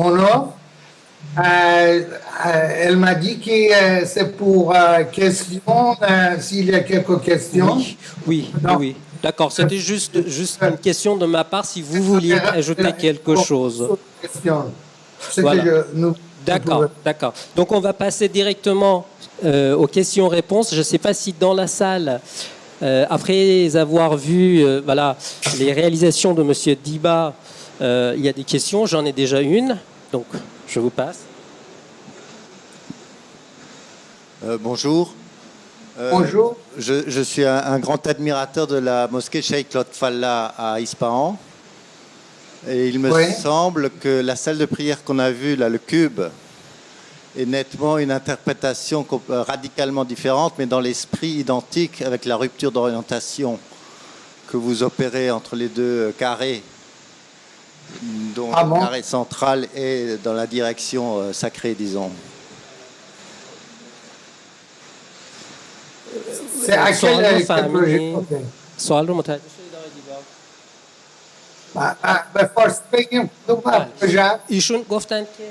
mon œuvre. Elle m'a dit que c'est pour questions, s'il y a quelques questions. Oui. D'accord, c'était juste une question de ma part, si vous vouliez ajouter quelque chose. Voilà. D'accord. Donc on va passer directement aux questions-réponses. Je ne sais pas si dans la salle... après avoir vu les réalisations de M. Diba, il y a des questions. J'en ai déjà une, donc je vous passe. Bonjour. Bonjour. Je suis un grand admirateur de la mosquée Cheikh Lotfallah à Ispahan. Et il me semble que la salle de prière qu'on a vue, là, le cube, est nettement une interprétation radicalement différente, mais dans l'esprit identique, avec la rupture d'orientation que vous opérez entre les deux carrés, dont le carré central est dans la direction sacrée, disons. C'est à quel projet? سوال رو متوجه شدید آقای دیبا؟ به فارسی بگیم ایشون گفتن که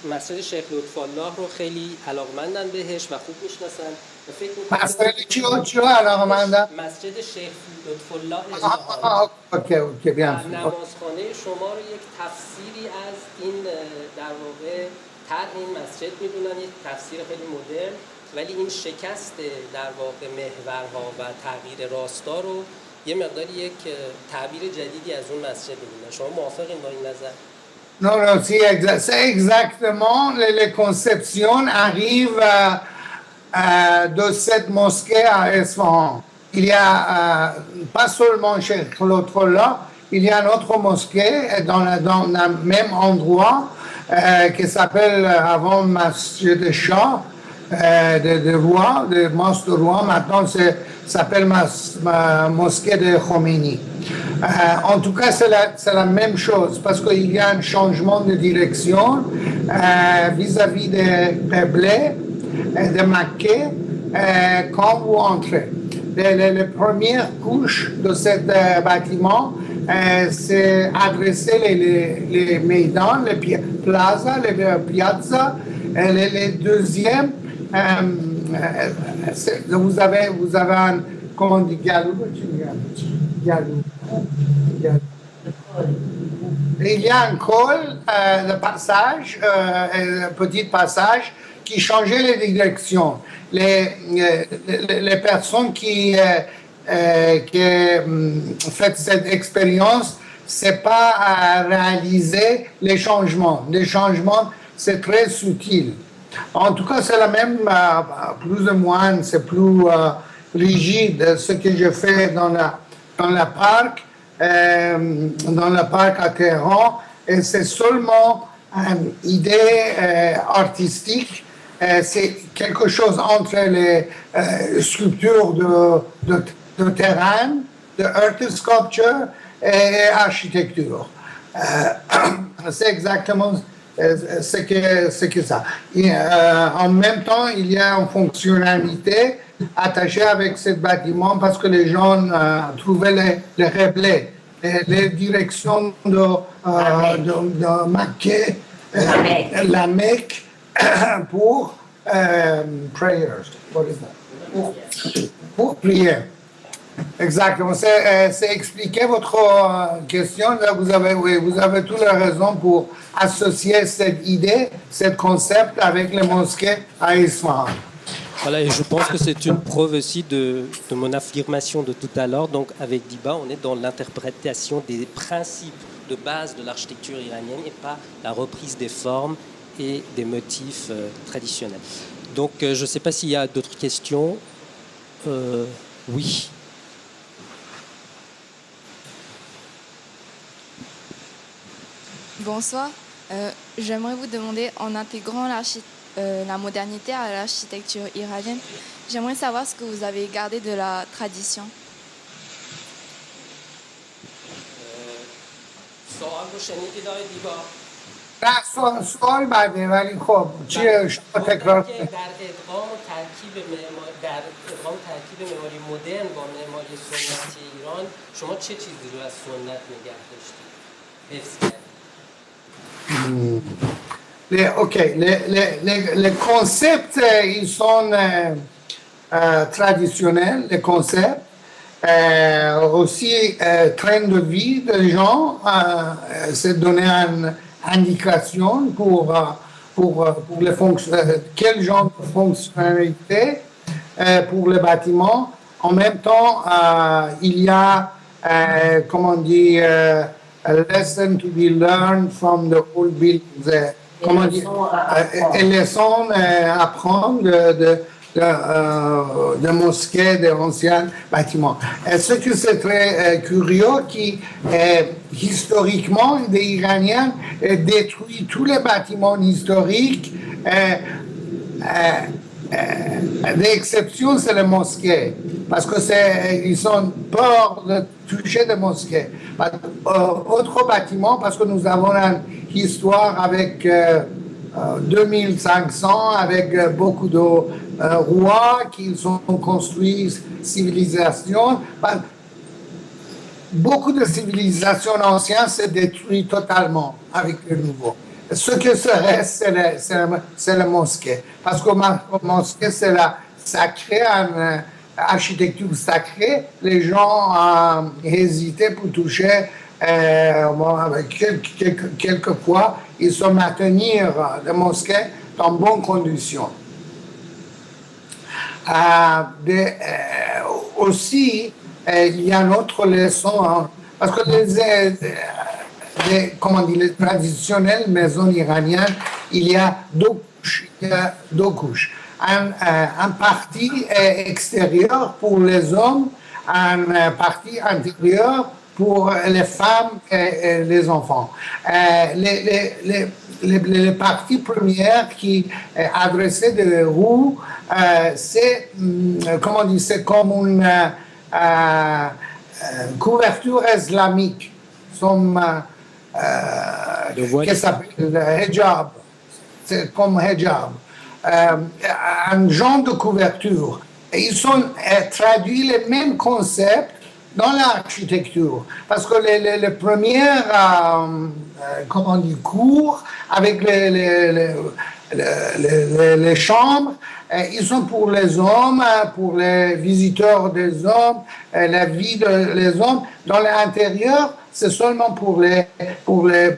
مسجد شیخ لطف‌الله رو خیلی علاقمندن بهش و خوب میشناسن و فکر می‌کنن مسجد چیو علاقمندن؟ مسجد شیخ لطف‌الله اوکی نمازخانه شما رو یک تفسیری از این در واقع طرح این مسجد میدونن یک تفسیر خیلی مدرن، ولی این شکست در واقع محورها و تغییر راستا رو یه مقداری یک تعبیر جدیدی از اون مسجد میدونن. شما موافقین با این نظر؟ Non, non, c'est exactement les conceptions arrivent de cette mosquée à Esfahan. Il y a pas seulement chez Claude Folla, il y a une autre mosquée dans le même endroit qui s'appelle avant Masjid Shah, de roi, de mosque de roi. Maintenant, ça s'appelle mosquée de Khomeini. En tout cas, c'est la même chose parce qu'il y a un changement de direction vis-à-vis des Qibla et de Makkah quand vous entrez. Les premières couches de ce bâtiment, c'est adresser les maidans, les plazas, les piazzas. Les deuxièmes, vous avez un, comment on dit, galou. Il y a un col de passage, un petit passage qui changeait les directions. Les personnes qui font cette expérience, c'est pas à réaliser les changements. Les changements, c'est très subtil. En tout cas, c'est la même, plus ou moins, c'est plus rigide ce que je fais dans le parc à Téhéran, et c'est seulement une idée artistique. C'est quelque chose entre les sculptures de terrain, de earth sculpture et architecture. C'est exactement ce que ça. Et, en même temps, il y a une fonctionnalité attachée avec ce bâtiment parce que les gens trouvaient les replays, les directions de Makkah, la Mecque, pour prayers. What is that? Pour prier. Exactement. C'est expliquer votre question. Là, vous avez toute la raison pour associer cette idée, ce concept avec les mosquées à Isfahan. Voilà, et je pense que c'est une preuve aussi de mon affirmation de tout à l'heure. Donc, avec Diba, on est dans l'interprétation des principes de base de l'architecture iranienne et pas la reprise des formes et des motifs traditionnels. Donc, je ne sais pas s'il y a d'autres questions. Oui. Bonsoir. J'aimerais vous demander, en intégrant la modernité à l'architecture iranienne, j'aimerais savoir ce que vous avez gardé de la tradition. سوال بعده ولی خب چیه شما تکرار در ادغام ترکیب معماری مدرن با معماری سنتی ایران شما چه چیزی رو از سنت نگه داشتید؟ حفظ کردید؟ Les concepts, ils sont traditionnels, les concepts. Aussi, train de vie des gens, c'est donner une indication pour les quel genre de fonctionnalité pour les bâtiments. En même temps, il y a, comment on dit, a lesson to be learned from the old buildings. Comment dire, une leçon à apprendre de mosquées, d'anciens bâtiments. Et ce que c'est très curieux, qui historiquement, les Iraniens détruisent tous les bâtiments historiques. L'exception, c'est les mosquées, parce que ils sont peur de toucher des mosquées. Autre bâtiment, parce que nous avons une histoire avec 2500, avec beaucoup de rois qui ont construit civilisations. Beaucoup de civilisations anciennes se détruisent totalement avec le nouveau. Ce que se reste, c'est la mosquée. Parce que la mosquée, c'est la sacrée, une architecture sacrée. Les gens hésitaient pour toucher Quelquefois, ils sont maintenir les mosquées dans bonnes conditions. Aussi, il y a une autre leçon, hein, parce que les traditionnelles maisons iraniennes, il y a deux couches. Un parti extérieur pour les hommes, un parti intérieur pour les femmes et les enfants. Les parties premières qui adressaient des roues, c'est comme une couverture islamique, qui s'appelle hijab. C'est comme hijab. Un genre de couverture. Et ils ont traduit les mêmes concepts dans l'architecture. Parce que les premières cours avec les chambres, ils sont pour les hommes, pour les visiteurs des hommes, la vie des hommes. Dans l'intérieur, c'est seulement pour les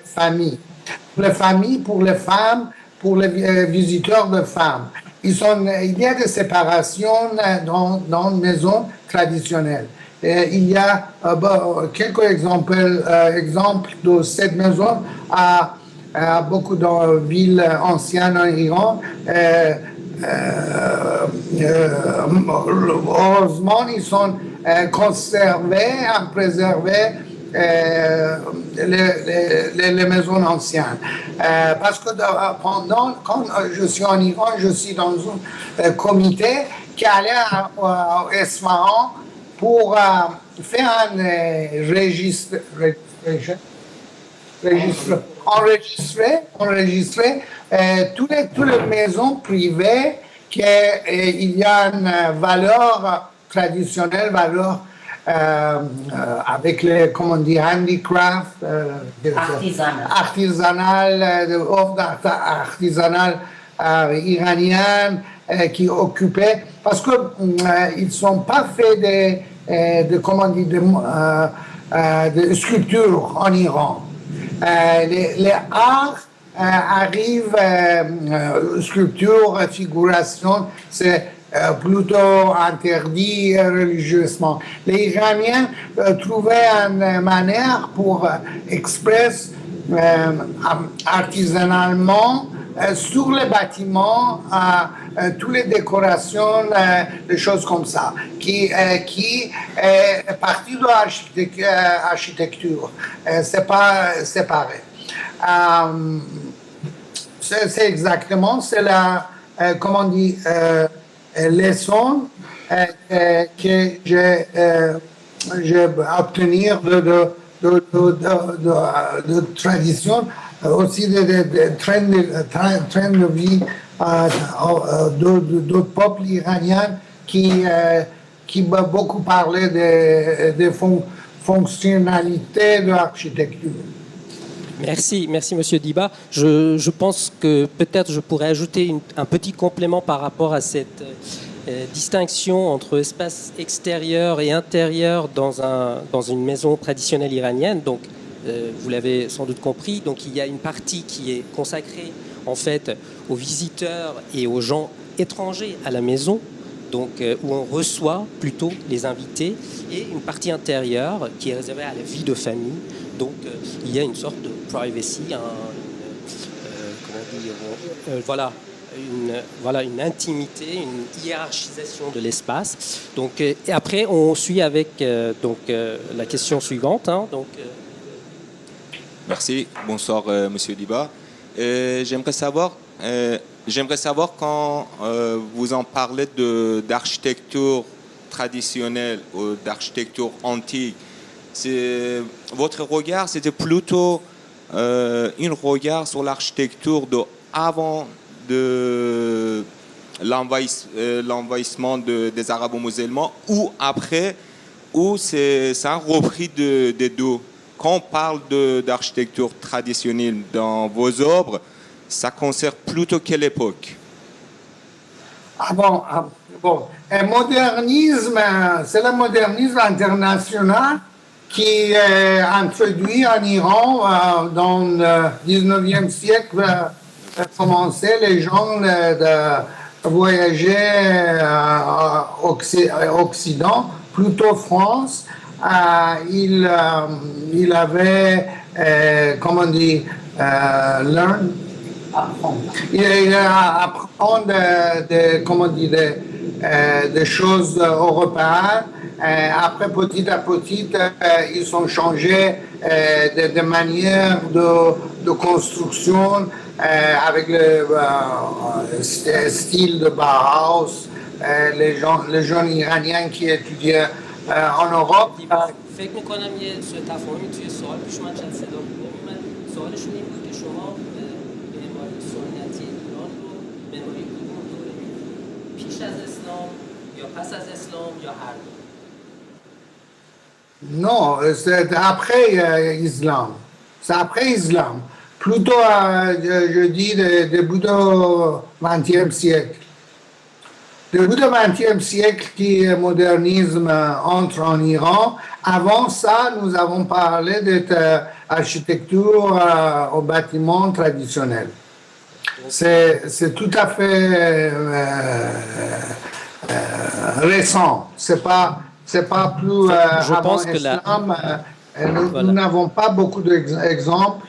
familles. Pour les familles, pour les femmes, pour les visiteurs de femmes. Il y a des séparations dans les maisons traditionnelles. Il y a quelques exemples de cette maison à beaucoup de villes anciennes en Iran. Heureusement, ils sont conservés, préservés les maisons anciennes. Parce que quand je suis en Iran, je suis dans un comité qui allait à Esfahan pour faire un enregistrer toutes les maisons privées qu'il y a une valeur traditionnelle, valeur avec les, comment on dit, handicraft, artisanal, artisanal iranien qui occupaient, parce que ils sont pas faits de sculptures en Iran. Les arts arrivent, sculpture, figuration, c'est plutôt interdit religieusement. Les Iraniens trouvaient une manière pour exprimer artisanalement sur les bâtiments, toutes les décorations, des choses comme ça, qui est partie de l'architecture. C'est pas séparé. C'est exactement, c'est la, comment on dit, leçon que j'ai obtenir de tradition, aussi de train de vie d'autres peuples iraniens qui beaucoup parlaient des fonctionnalités de l'architecture. Merci, Monsieur Diba. Je pense que peut-être je pourrais ajouter un petit complément par rapport à cette distinction entre espace extérieur et intérieur dans une maison traditionnelle iranienne. Donc, vous l'avez sans doute compris, donc il y a une partie qui est consacrée en fait aux visiteurs et aux gens étrangers à la maison, donc où on reçoit plutôt les invités, et une partie intérieure qui est réservée à la vie de famille. Donc il y a une sorte de privacy, une intimité, une hiérarchisation de l'espace. Donc et après on suit avec la question suivante. Merci. Bonsoir, Monsieur Diba. J'aimerais savoir quand vous en parlez d'architecture traditionnelle ou d'architecture antique, votre regard, c'était plutôt un regard sur l'architecture avant de l'envahissement des Arabo-musulmans ou après, ou c'est un repris des deux. Quand on parle d'architecture traditionnelle dans vos œuvres, ça concerne plutôt quelle époque? Bon. Le modernisme, c'est le modernisme international qui est introduit en Iran dans le 19e siècle. Commencé, les gens de voyager à Occident, plutôt France. Il avait, comment on dit, il apprend des choses européennes. Après, petit à petit, ils ont changé de manière de construction avec le style de Bauhaus. Les jeunes iraniens qui étudiaient en Europe. فکر می‌کنم یه سوء تفاهمی توی سوال پیش اومد، چند صدا نمی‌اومد. سوالشون این بود که شما معماری سنتی ایران رو معماری کدوم دوره می‌بینید؟ پیش از اسلام یا پس از اسلام یا هر دو؟ Non, c'est après Islam. C'est après Islam. Plutôt, je dis, début du XXe siècle. Début du XXe siècle qui modernisme entre en Iran. Avant ça, nous avons parlé d'architecture au bâtiment traditionnel. C'est tout à fait récent. C'est pas plus avant l'islam. Nous n'avons pas beaucoup d'exemples.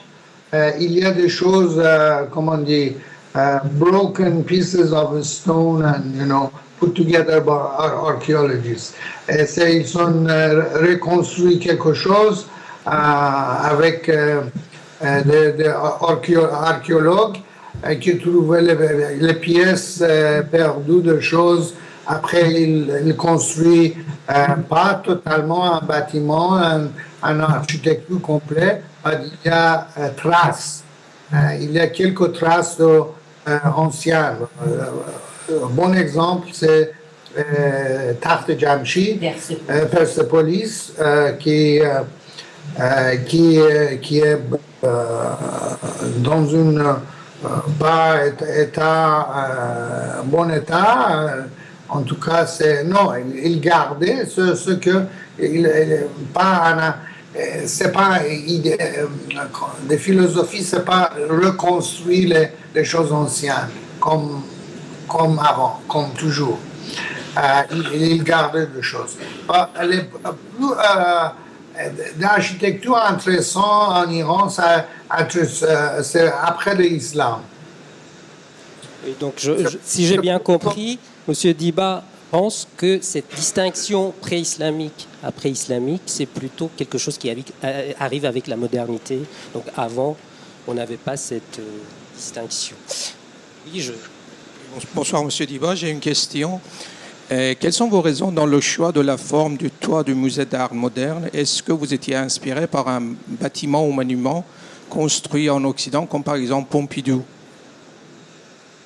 Il y a des choses, comment on dit, broken pieces of stone and, put together by archaeologists. Ils ont reconstruit quelque chose avec des archéologues qui trouvaient les pièces perdues de choses. Après, ils construisent pas totalement un bâtiment, un architecture complet. Il y a traces. Il y a quelques traces anciennes. Bon exemple, c'est Takht Jamshid, Persepolis, qui est dans un bon état. En tout cas, il gardait ce que c'est pas des philosophies, c'est pas reconstruire les choses anciennes comme avant, comme toujours. Il gardait des choses. Les plus d'architecture intéressante en Iran, c'est après l'islam. Donc, si j'ai bien compris, M. Diba pense que cette distinction pré-islamique, après-islamique, c'est plutôt quelque chose qui arrive avec la modernité. Donc avant, on n'avait pas cette distinction. Oui, Bonsoir M. Diba, j'ai une question. Quelles sont vos raisons dans le choix de la forme du toit du musée d'art moderne? Est-ce que vous étiez inspiré par un bâtiment ou monument construit en Occident, comme par exemple Pompidou?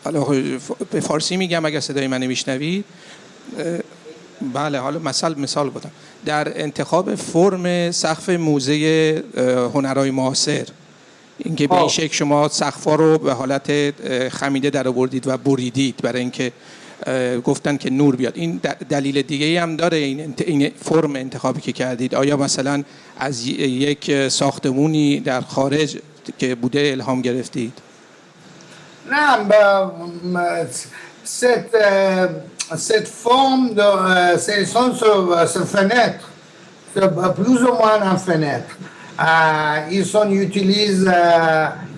Alors, به فارسی میگم اگر صدای من میشنوید. بله، حالا مثال بودم در انتخاب فرم سقف موزه هنرهای معاصر، اینکه به این شکل شما سقف‌ها رو به حالت خمیده در آوردید و بریدید برای اینکه گفتن که نور بیاد. این دلیل دیگه هم داره این فرم انتخابی که کردید؟ آیا مثلا از یک ساختمونی در خارج که بوده الهام گرفتید؟ Non, cette forme c'est ce fenêtre, plus ou moins une fenêtre. Ils utilisent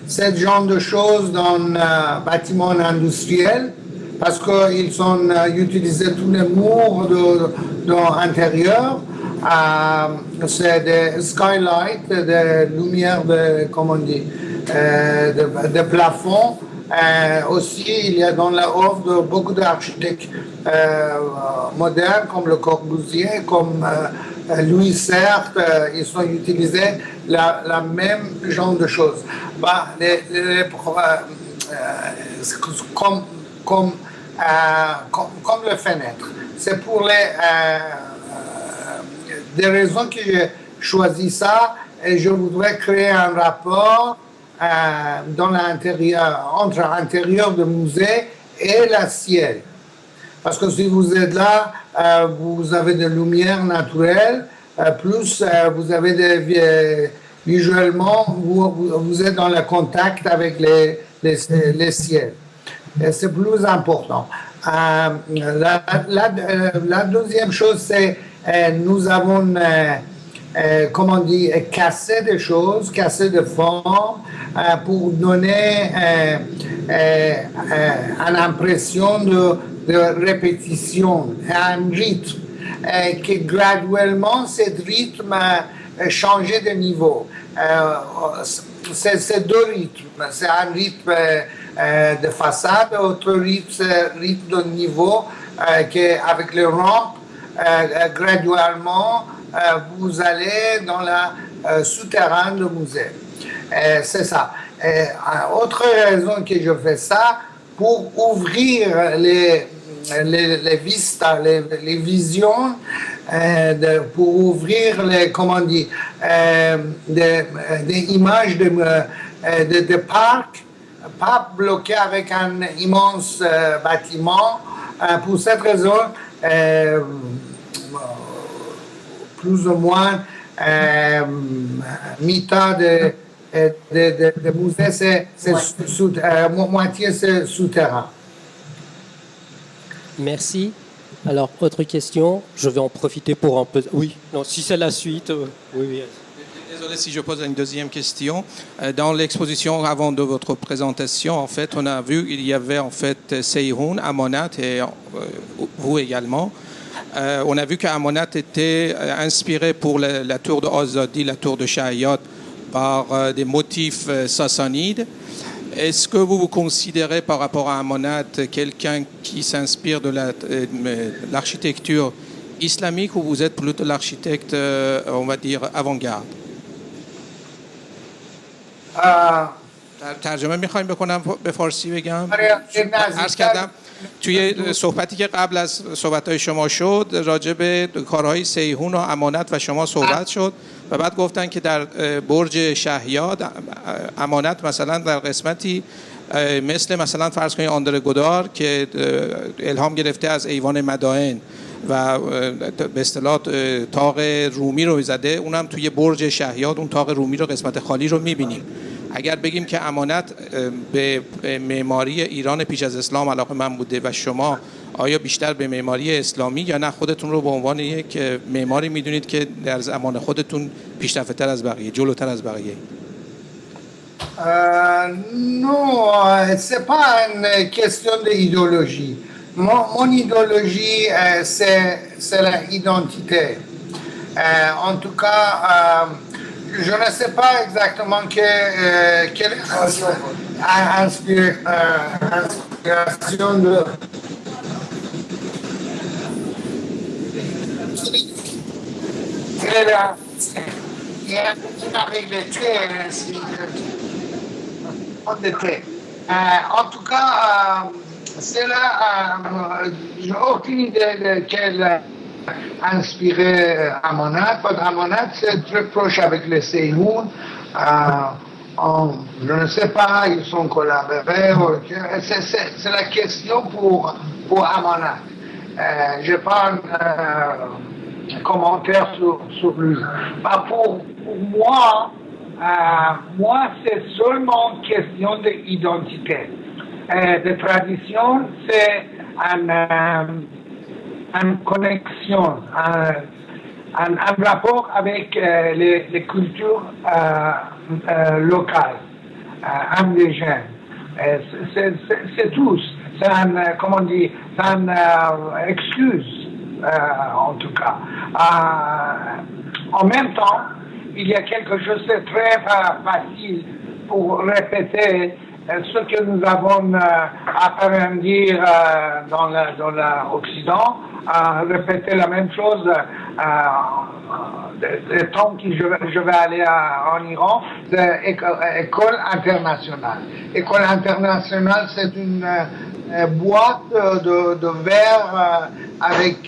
ce genre de choses dans bâtiments industriels parce qu'ils ont utilisé tous les murs de l'intérieur. C'est des skylights, des lumières comment on dit, de plafond. Aussi, il y a dans la offre beaucoup d'architectes modernes comme Le Corbusier, comme Louis Certes. Ils ont utilisé la même genre de choses. Comme les fenêtres. C'est pour des raisons que j'ai choisi ça et je voudrais créer un rapport entre l'intérieur du musée et le ciel. Parce que si vous êtes là, vous avez des lumières naturelles, plus vous avez visuellement, vous êtes dans le contact avec les ciels. C'est plus important. La deuxième chose, c'est nous avons, comment dire, cassé des choses, cassé des formes pour donner une impression de répétition, un rythme, que graduellement, ce rythme changé de niveau. C'est deux rythmes. C'est un rythme de façade, autre rythme de niveau, avec les rampes, graduellement, vous allez dans la souterrain du musée. C'est ça. Autre raison que je fais ça, pour ouvrir les vistas, les visions, pour ouvrir comment dire, des images de parcs, pas bloqués avec un immense bâtiment. Pour cette raison, plus ou moins, mi-temps de musée, c'est moitié souterrain. Merci. Alors, autre question. Je vais en profiter pour un peu... Oui, non, si c'est la suite, oui. Désolé si je pose une deuxième question. Dans l'exposition avant de votre présentation, en fait, on a vu qu'il y avait en fait Seyhoun, Amonat et vous également. On a vu qu'Amonat était inspiré pour la tour de Azadi, la tour de Shahayot, par des motifs sassanides. Est-ce que vous vous considérez par rapport à Amonat quelqu'un qui s'inspire de l'architecture islamique ou vous êtes plutôt l'architecte, on va dire, avant-garde؟ ترجمه میخوایم بکنم به فارسی بگم. عرض کردم توی صحبتی که قبل از صحبت‌های شما شد راجع به کارهای سیحون و امانت و شما صحبت شد و بعد گفتن که در برج شهیاد امانت مثلا در قسمتی مثلا فرض کنید آندرگودار که الهام گرفته از ایوان مدائن و به اصطلاح طاق رومی رو زده، اونم توی برج شهیاد اون طاق رومی رو قسمت خالی رو می‌بینیم. اگر بگیم که امانت به معماری ایران پیش از اسلام علاقه‌مند بوده و شما آیا بیشتر به معماری اسلامی یا نه خودتون رو به عنوان یک معماری میدونید که در زمان خودتون پیشرفته‌تر از بقیه، جلوتر از بقیه؟ Non, c'est pas une question d'idéologie. Mon idéologie, c'est l'identité. En tout cas, je ne sais pas exactement quelle inspiration de... En tout cas, c'est là, j'ai aucune idée de quelle inspiré Amonat. Amonat, c'est très proche avec les Seyhoun. Je ne sais pas, ils sont collaborés. C'est la question pour Amonat. Je n'ai pas un commentaire sur lui. Pour moi, c'est seulement une question d'identité. De tradition, c'est une connexion, un rapport avec les cultures locales, indigènes. C'est tout. C'est une excuse, en tout cas. En même temps, il y a quelque chose de très facile pour répéter ce que nous avons appris dans l'Occident, répéter la même chose le temps que je vais aller en Iran, l'école internationale. L'école internationale, c'est une boîte de verre avec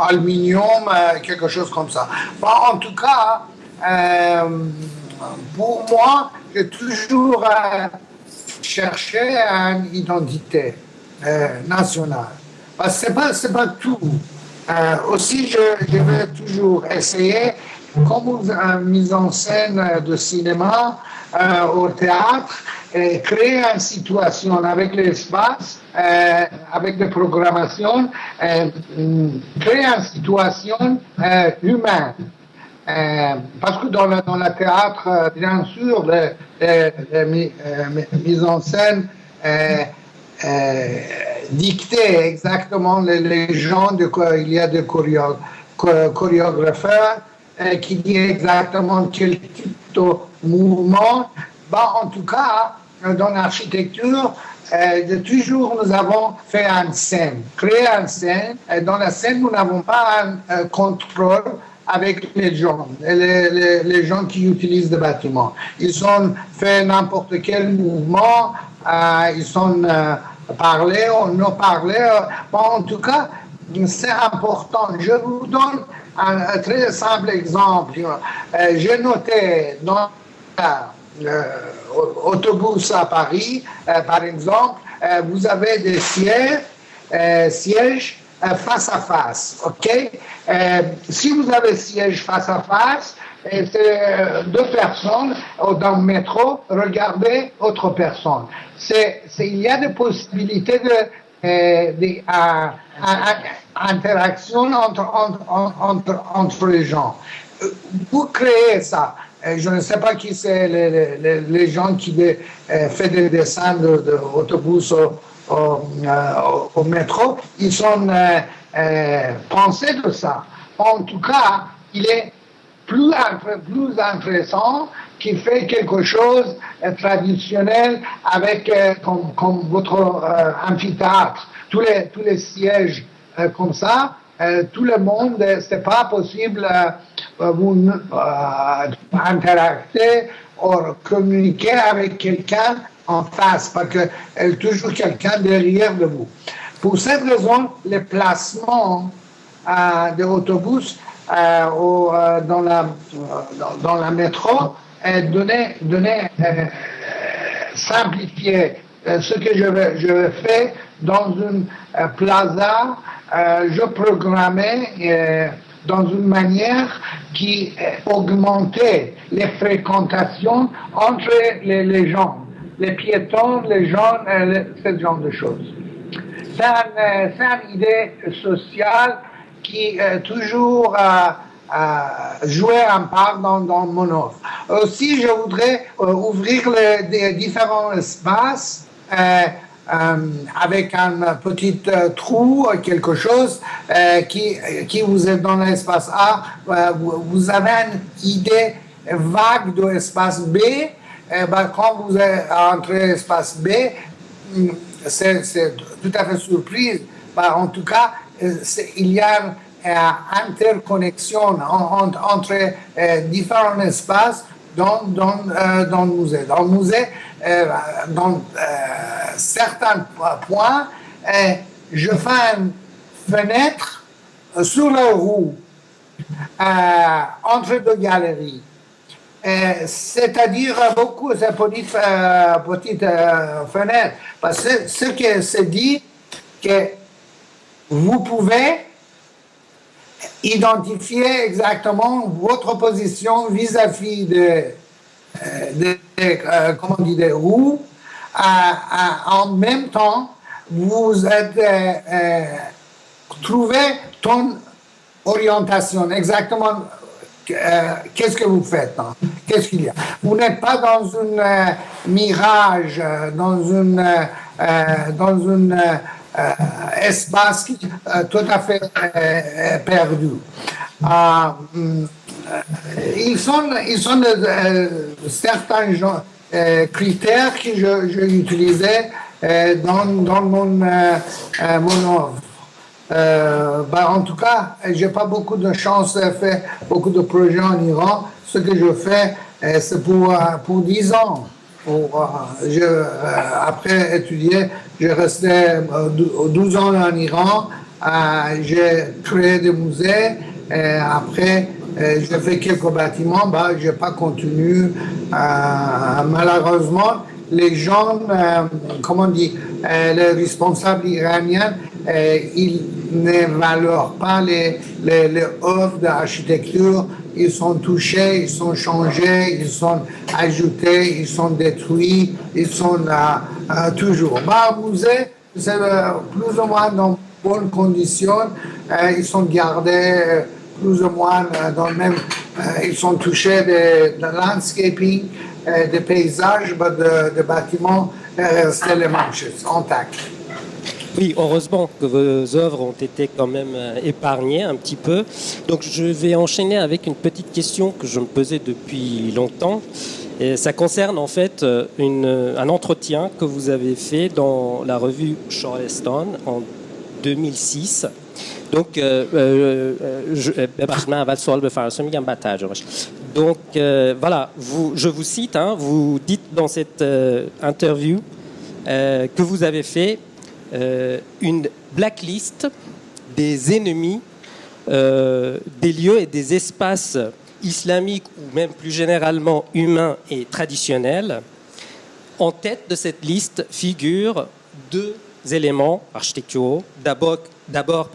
aluminium, quelque chose comme ça. Bon, en tout cas, pour moi, j'ai toujours cherché une identité nationale. Parce que c'est pas tout. Aussi, je vais toujours essayer, comme une mise en scène de cinéma au théâtre, créer une situation avec l'espace, avec des programmations, créer une situation humaine. Parce que dans le théâtre, bien sûr, les mises en scène dicter exactement les gens, il y a des chorégrapheurs qui disent exactement quel type de mouvement. En tout cas, dans l'architecture, toujours nous avons fait une scène, créé une scène. Et dans la scène, nous n'avons pas un contrôle avec les gens, les gens qui utilisent le bâtiment. Ils ont fait n'importe quel mouvement, ils ont parlé ou non parlé. En tout cas, c'est important. Je vous donne un très simple exemple. J'ai noté dans l'autobus à Paris, par exemple, vous avez des sièges face à face, ok? Si vous avez siège face à face, c'est deux personnes dans le métro, regardez autre personne. Il y a des possibilités d'interaction entre les gens. Vous créez ça. Je ne sais pas qui c'est les gens qui font des dessins d'autobus au métro, ils sont pensés de ça. En tout cas, il est plus intéressant qui fait quelque chose traditionnel avec comme votre amphithéâtre, tous les sièges comme ça, tout le monde, c'est pas possible vous interacter ou communiquer avec quelqu'un en face, parce qu'il y a toujours quelqu'un derrière de vous. Pour cette raison, les placements de l'autobus dans la métro donner simplifier. Ce que je fais dans une plaza, je programmais dans une manière qui augmentait les fréquentations entre les gens. Les piétons, les gens, ce genre de choses. C'est une idée sociale qui toujours jouer un part dans mon offre. Aussi, je voudrais ouvrir les différents espaces avec un petit trou, quelque chose qui vous est dans l'espace A. Vous avez une idée vague de l'espace B. Quand vous êtes entré l'espace B, c'est tout à fait surprise. En tout cas, il y a une interconnexion entre différents espaces dans le musée. Dans le musée, dans certains points, je fais une fenêtre sur la roue entre deux galeries. C'est-à-dire beaucoup de petites fenêtres. Parce que ce que c'est dit, que vous pouvez identifier exactement votre position vis-à-vis des roues. En même temps, vous êtes trouvé ton orientation, exactement. Qu'est-ce que vous faites? Qu'est-ce qu'il y a? Vous n'êtes pas dans un mirage, dans un espace tout à fait perdu. Ils sont certains critères que j'ai utilisés dans mon offre. En tout cas, j'ai pas beaucoup de chance de faire beaucoup de projets en Iran. Ce que je fais, c'est pour 10 ans. Après étudier, j'ai resté 12 ans en Iran. J'ai créé des musées. Après, j'ai fait quelques bâtiments. Je n'ai pas continué. Malheureusement, les gens, comment on dit, les responsables iraniens, ils ne valorent pas les œuvres d'architecture. Ils sont touchés, ils sont changés, ils sont ajoutés, ils sont détruits, ils sont toujours. Au musée, c'est plus ou moins dans bonnes conditions. Ils sont gardés plus ou moins dans le même. Ils sont touchés de landscaping, des paysages, de bâtiments restent les mêmes choses, intacts. Oui, heureusement que vos œuvres ont été quand même épargnées un petit peu. Donc je vais enchaîner avec une petite question que je me posais depuis longtemps. Et ça concerne en fait un entretien que vous avez fait dans la revue Charleston en 2006. Donc, voilà, je vous cite, vous dites dans cette interview que vous avez fait une blacklist des ennemis des lieux et des espaces islamiques ou même plus généralement humains et traditionnels. En tête de cette liste figurent deux éléments architecturaux. D'abord,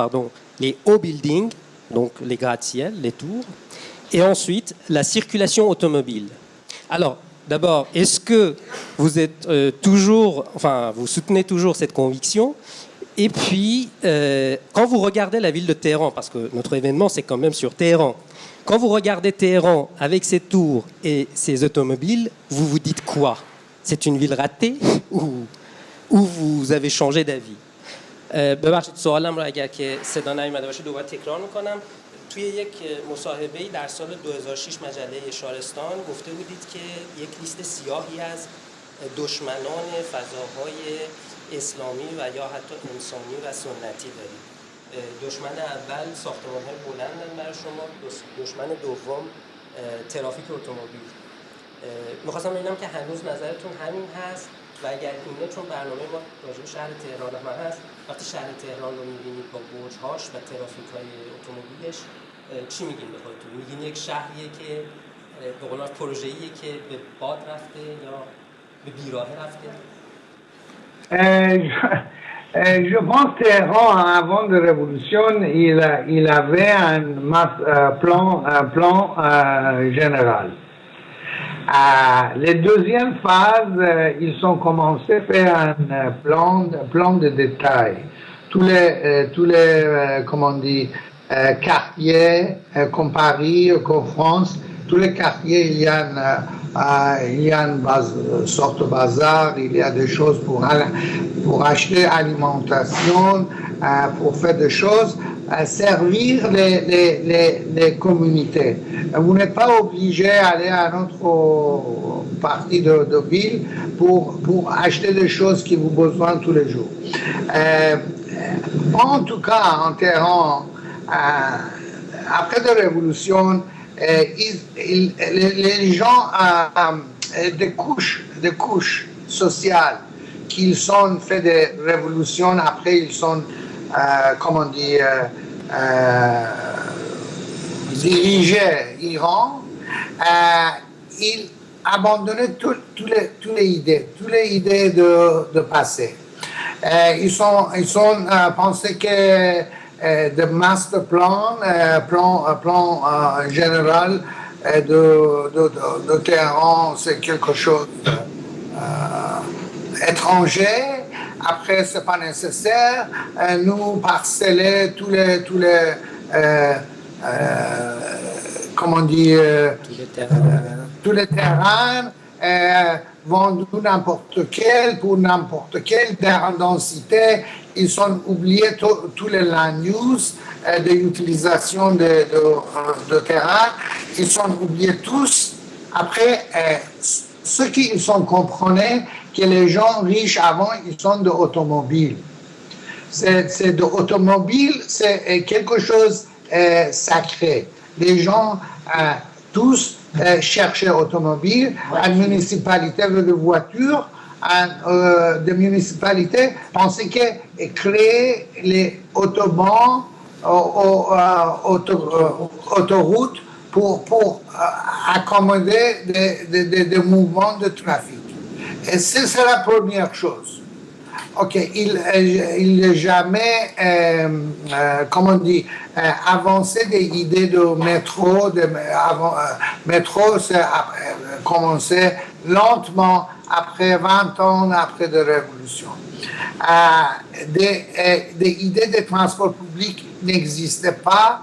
les hauts buildings, donc les gratte-ciel, les tours, et ensuite la circulation automobile. Alors, d'abord, est-ce que vous êtes vous soutenez toujours cette conviction? Et puis, quand vous regardez la ville de Téhéran, parce que notre événement c'est quand même sur Téhéran, quand vous regardez Téhéran avec ses tours et ses automobiles, vous vous dites quoi? C'est une ville ratée ou vous avez changé d'avis؟ ببخشید سوالم رو اگر که صدا نیومده باشه دوباره تکرار میکنم. توی یک مصاحبه‌ای در سال 2006 مجله شارستان گفته بودید که یک لیست سیاهی از دشمنان فضاهای اسلامی و یا حتی انسانی و سنتی دارید. دشمن اول ساختمان‌های بلندن برای شما، دشمن دوم ترافیک اتومبیل. می‌خواستم ببینم که هنوز نظرتون همین هست و اگر اینه، چون برنامه ما راجع به شهر تهران هم هست، وقتی شهر تهران رو می‌بینید با برج‌هاش و ترافیک‌های اتومبیلش چی میگین به خودتون؟ میگین یک شهریه که به قول پروژه‌ایه که به باد رفته یا به بیراهه رفته؟ Je pense que Téhéran, avant la révolution, il avait un plan général. Les deuxième phase, ils ont commencé à faire un plan de détail. Tous les comment on dit, quartiers, comme Paris, comme France, tous les quartiers, il y a une sorte de bazar, il y a des choses pour acheter alimentation, pour faire des choses, servir les communautés. Vous n'êtes pas obligé d'aller à notre partie de ville pour acheter des choses qui vous ont besoin tous les jours. En tout cas, en Téhéran, après la révolution, les gens, des couches sociales qui ont fait des révolutions, après ils sont, comment on dit, dirigés l'Iran, ils abandonnaient toutes les idées de passé. Ils ont pensé que le master plan général de Téhéran, c'est quelque chose étranger. Après, c'est pas nécessaire. Nous parceller tous les comment dire, tous les terrains, vendus pour n'importe quelle densité. Ils ont oublié tous les land use de l'utilisation de terrain. Ils ont oublié tous. Après, ce qu'ils ont compris, que les gens riches avant, ils sont de automobiles. C'est de automobiles, c'est quelque chose sacré. Les gens tous cherchaient automobile, la municipalité veut des voitures, des municipalités pensaient que créer les autobahns, autoroutes pour accommoder des mouvements de trafic. Et c'est la première chose. ok, il n'a jamais, comment on dit, avancé des idées de métro. Métro, c'est commencé lentement après 20 ans après la révolution. Des idées de transport public n'existaient pas.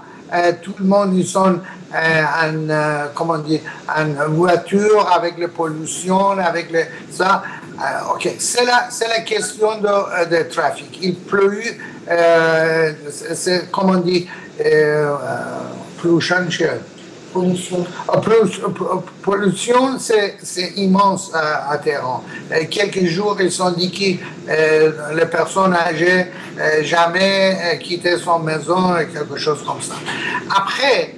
Tout le monde, ils sont en voiture avec la pollution, avec ça. Ok, c'est la question de trafic. Il pleut, c'est comment on dit, pollution. Pollution, c'est immense à Téhéran. Quelques jours, ils ont dit que les personnes âgées jamais quitter son maison, quelque chose comme ça. Après,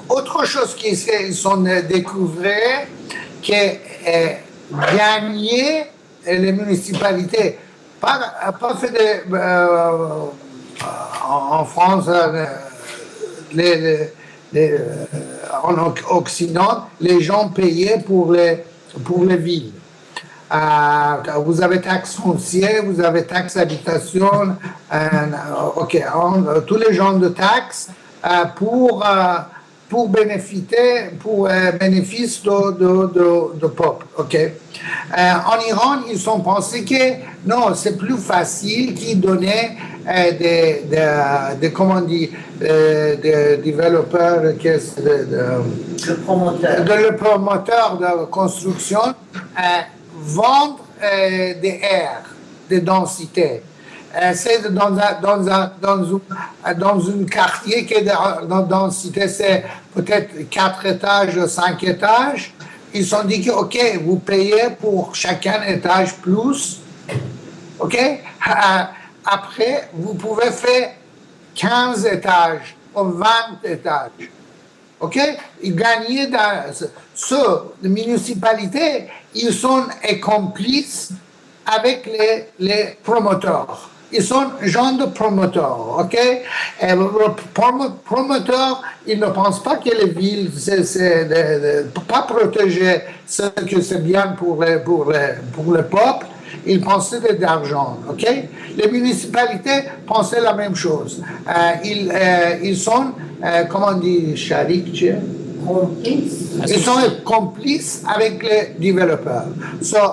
autre chose qu'ils ont découvert, que gagner les municipalités, pas fait en France, en Occident, les gens payaient pour les villes. Vous avez taxe foncière, vous avez taxe habitation, tous les gens de taxes pour bénéficier, pour bénéfice de peuple. En Iran, ils ont pensé que non, c'est plus facile qu'ils donnaient des comment on dit, des développeurs, le promoteur de construction, vendre des aires, des densités. C'est dans un quartier qui est dans densité, c'est peut-être 4 étages, 5 étages. Ils ont dit que, OK, vous payez pour chacun étage plus. OK? Après, vous pouvez faire 15 étages ou 20 étages. OK? Ils gagnaient dans les municipalités, ils sont complices avec les promoteurs. Ils sont gens de promoteurs, ok? Promoteurs, ils ne pensent pas que les villes, pas protéger ce que c'est bien pour le peuple. Ils pensaient d'argent, ok? Les municipalités pensaient la même chose. Ils sont, comment on dit, ils sont complices avec les développeurs.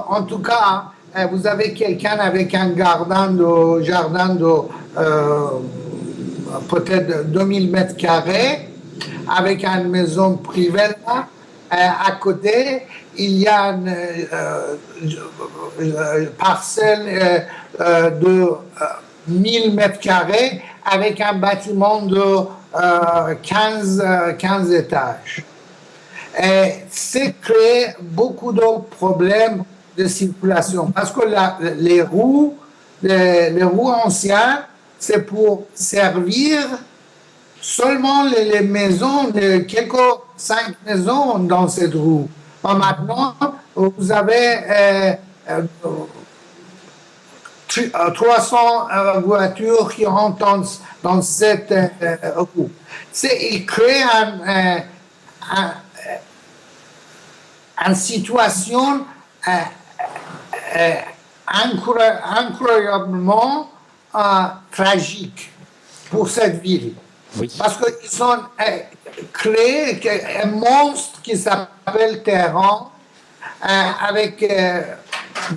En tout cas, vous avez quelqu'un avec un jardin de peut-être 2000 mètres carrés, avec une maison privée là. À côté, il y a une parcelle de 1000 mètres carrés avec un bâtiment de 15 étages. C'est créé beaucoup de problèmes de circulation parce que les roues anciennes, c'est pour servir seulement les maisons, quelques 5 maisons dans cette roue. Maintenant, vous avez 300 voitures qui rentrent dans cette roue. Il crée une situation incroyablement tragique pour cette ville. Oui. Parce qu'ils ont créé un monstre qui s'appelle Téhéran avec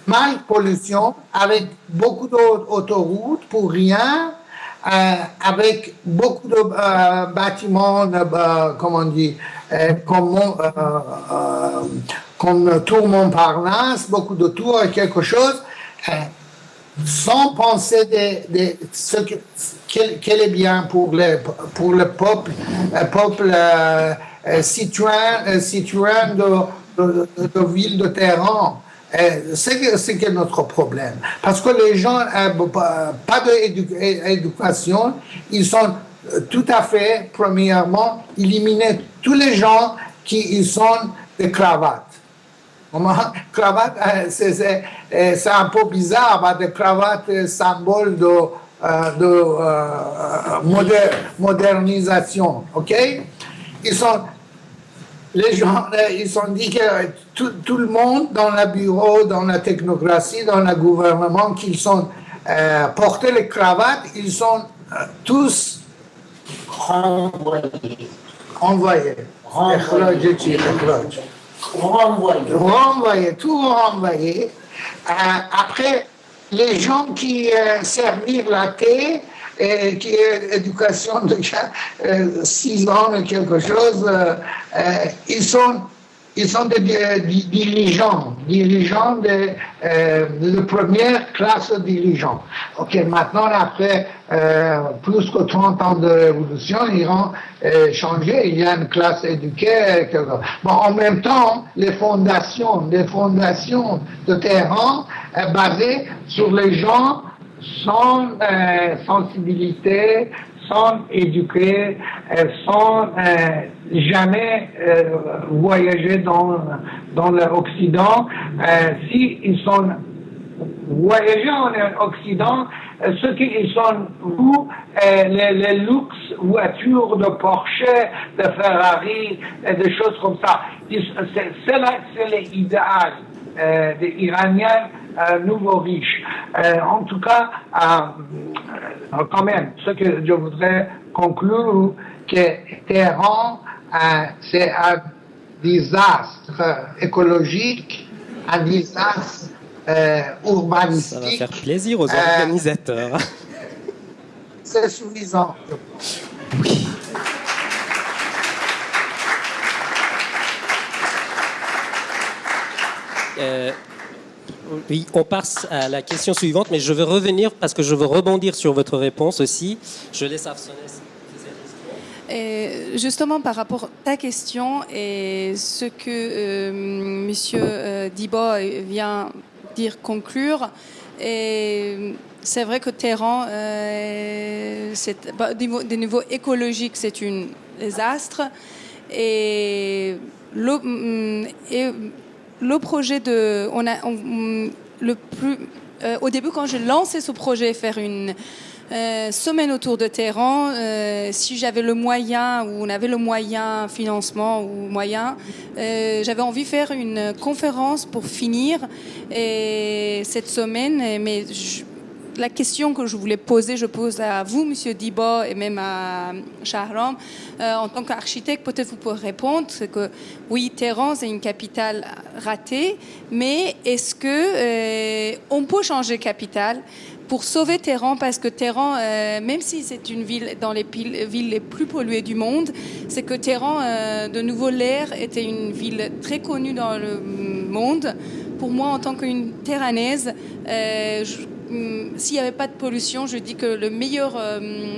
mal pollution, avec beaucoup d'autoroutes pour rien, avec beaucoup de bâtiments, comment on dit, comme Tour Montparnasse, beaucoup de tours, quelque chose, sans penser de ce qu'elle est bien pour le peuple citoyen de ville de Téhéran. C'est que notre problème. Parce que les gens n'ont pas d'éducation, ils sont tout à fait, premièrement, éliminer tous les gens qui sont des cravates. Cravate, c'est un peu bizarre, mais des cravates, symbole de modernisation, ok? Les gens, ils ont dit que tout le monde dans le bureau, dans la technocratie, dans le gouvernement, qu'ils sont porter les cravates, ils sont tous renvoyés. Tout renvoyé. Après, les gens qui servirent la thé, qui est éducation de 6 ans ou quelque chose, ils sont des dirigeants de première classe dirigeants. Ok, maintenant, après plus que 30 ans de révolution, l'Iran changé, il y a une classe éduquée. Bon, en même temps, les fondations de Téhéran basées sur les gens sans sensibilité, sans éduquer, sans jamais voyager dans l'Occident. Si ils sont voyagés en Occident, ceux qui sont les luxe voitures de Porsche, de Ferrari, et des choses comme ça. C'est l'idéal des Iraniens nouveaux riches. En tout cas, quand même, ce que je voudrais conclure, que Téhéran, c'est un désastre écologique, un désastre urbanistique. Ça va faire plaisir aux organisateurs. C'est suffisant. Oui. Oui, on passe à la question suivante, mais je veux revenir parce que je veux rebondir sur votre réponse aussi. Je laisse Afsoneh. Justement, par rapport à ta question et ce que Monsieur Diba vient dire conclure, et c'est vrai que Téhéran, des niveaux écologiques, c'est un désastre. Et le projet au début, quand j'ai lancé ce projet, faire une semaine autour de Téhéran, si j'avais le moyen, ou on avait le moyen, financement ou moyen, j'avais envie de faire une conférence pour finir cette semaine. Mais la question que je voulais poser, je pose à vous, Monsieur Diba, et même à Shahram, en tant qu'architecte, peut-être vous pouvez répondre. C'est que oui, Téhéran, c'est une capitale ratée, mais est-ce que on peut changer de capitale pour sauver Téhéran, parce que Téhéran, même si c'est une ville dans les villes les plus polluées du monde, c'est que Téhéran, de nouveau, l'air était une ville très connue dans le monde. Pour moi, en tant qu'une Téhéranaise, s'il n'y avait pas de pollution, je dis que le meilleur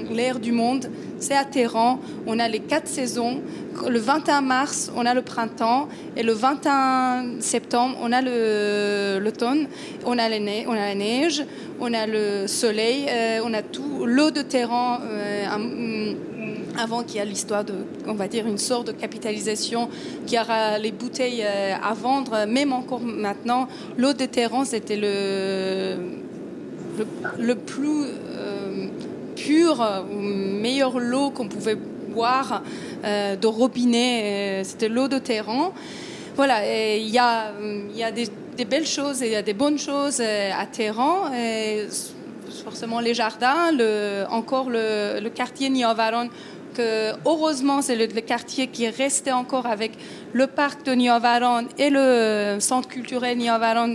l'air du monde, c'est à Téhéran. On a les 4 saisons. Le 21 mars, on a le printemps. Et le 21 septembre, on a l'automne. On a la neige, on a le soleil, on a tout. L'eau de Téhéran, avant qu'il y ait l'histoire de, on va dire, une sorte de capitalisation, qui aura les bouteilles à vendre, même encore maintenant, l'eau de Téhéran, c'était le plus pur, meilleure l'eau qu'on pouvait boire de robinet, c'était l'eau de Téhéran. Voilà, il y a des belles choses et il y a des bonnes choses à Téhéran. Forcément les jardins, le quartier Niavaran, que heureusement c'est le quartier qui est resté encore avec le parc de Niavaran et le centre culturel Niavaran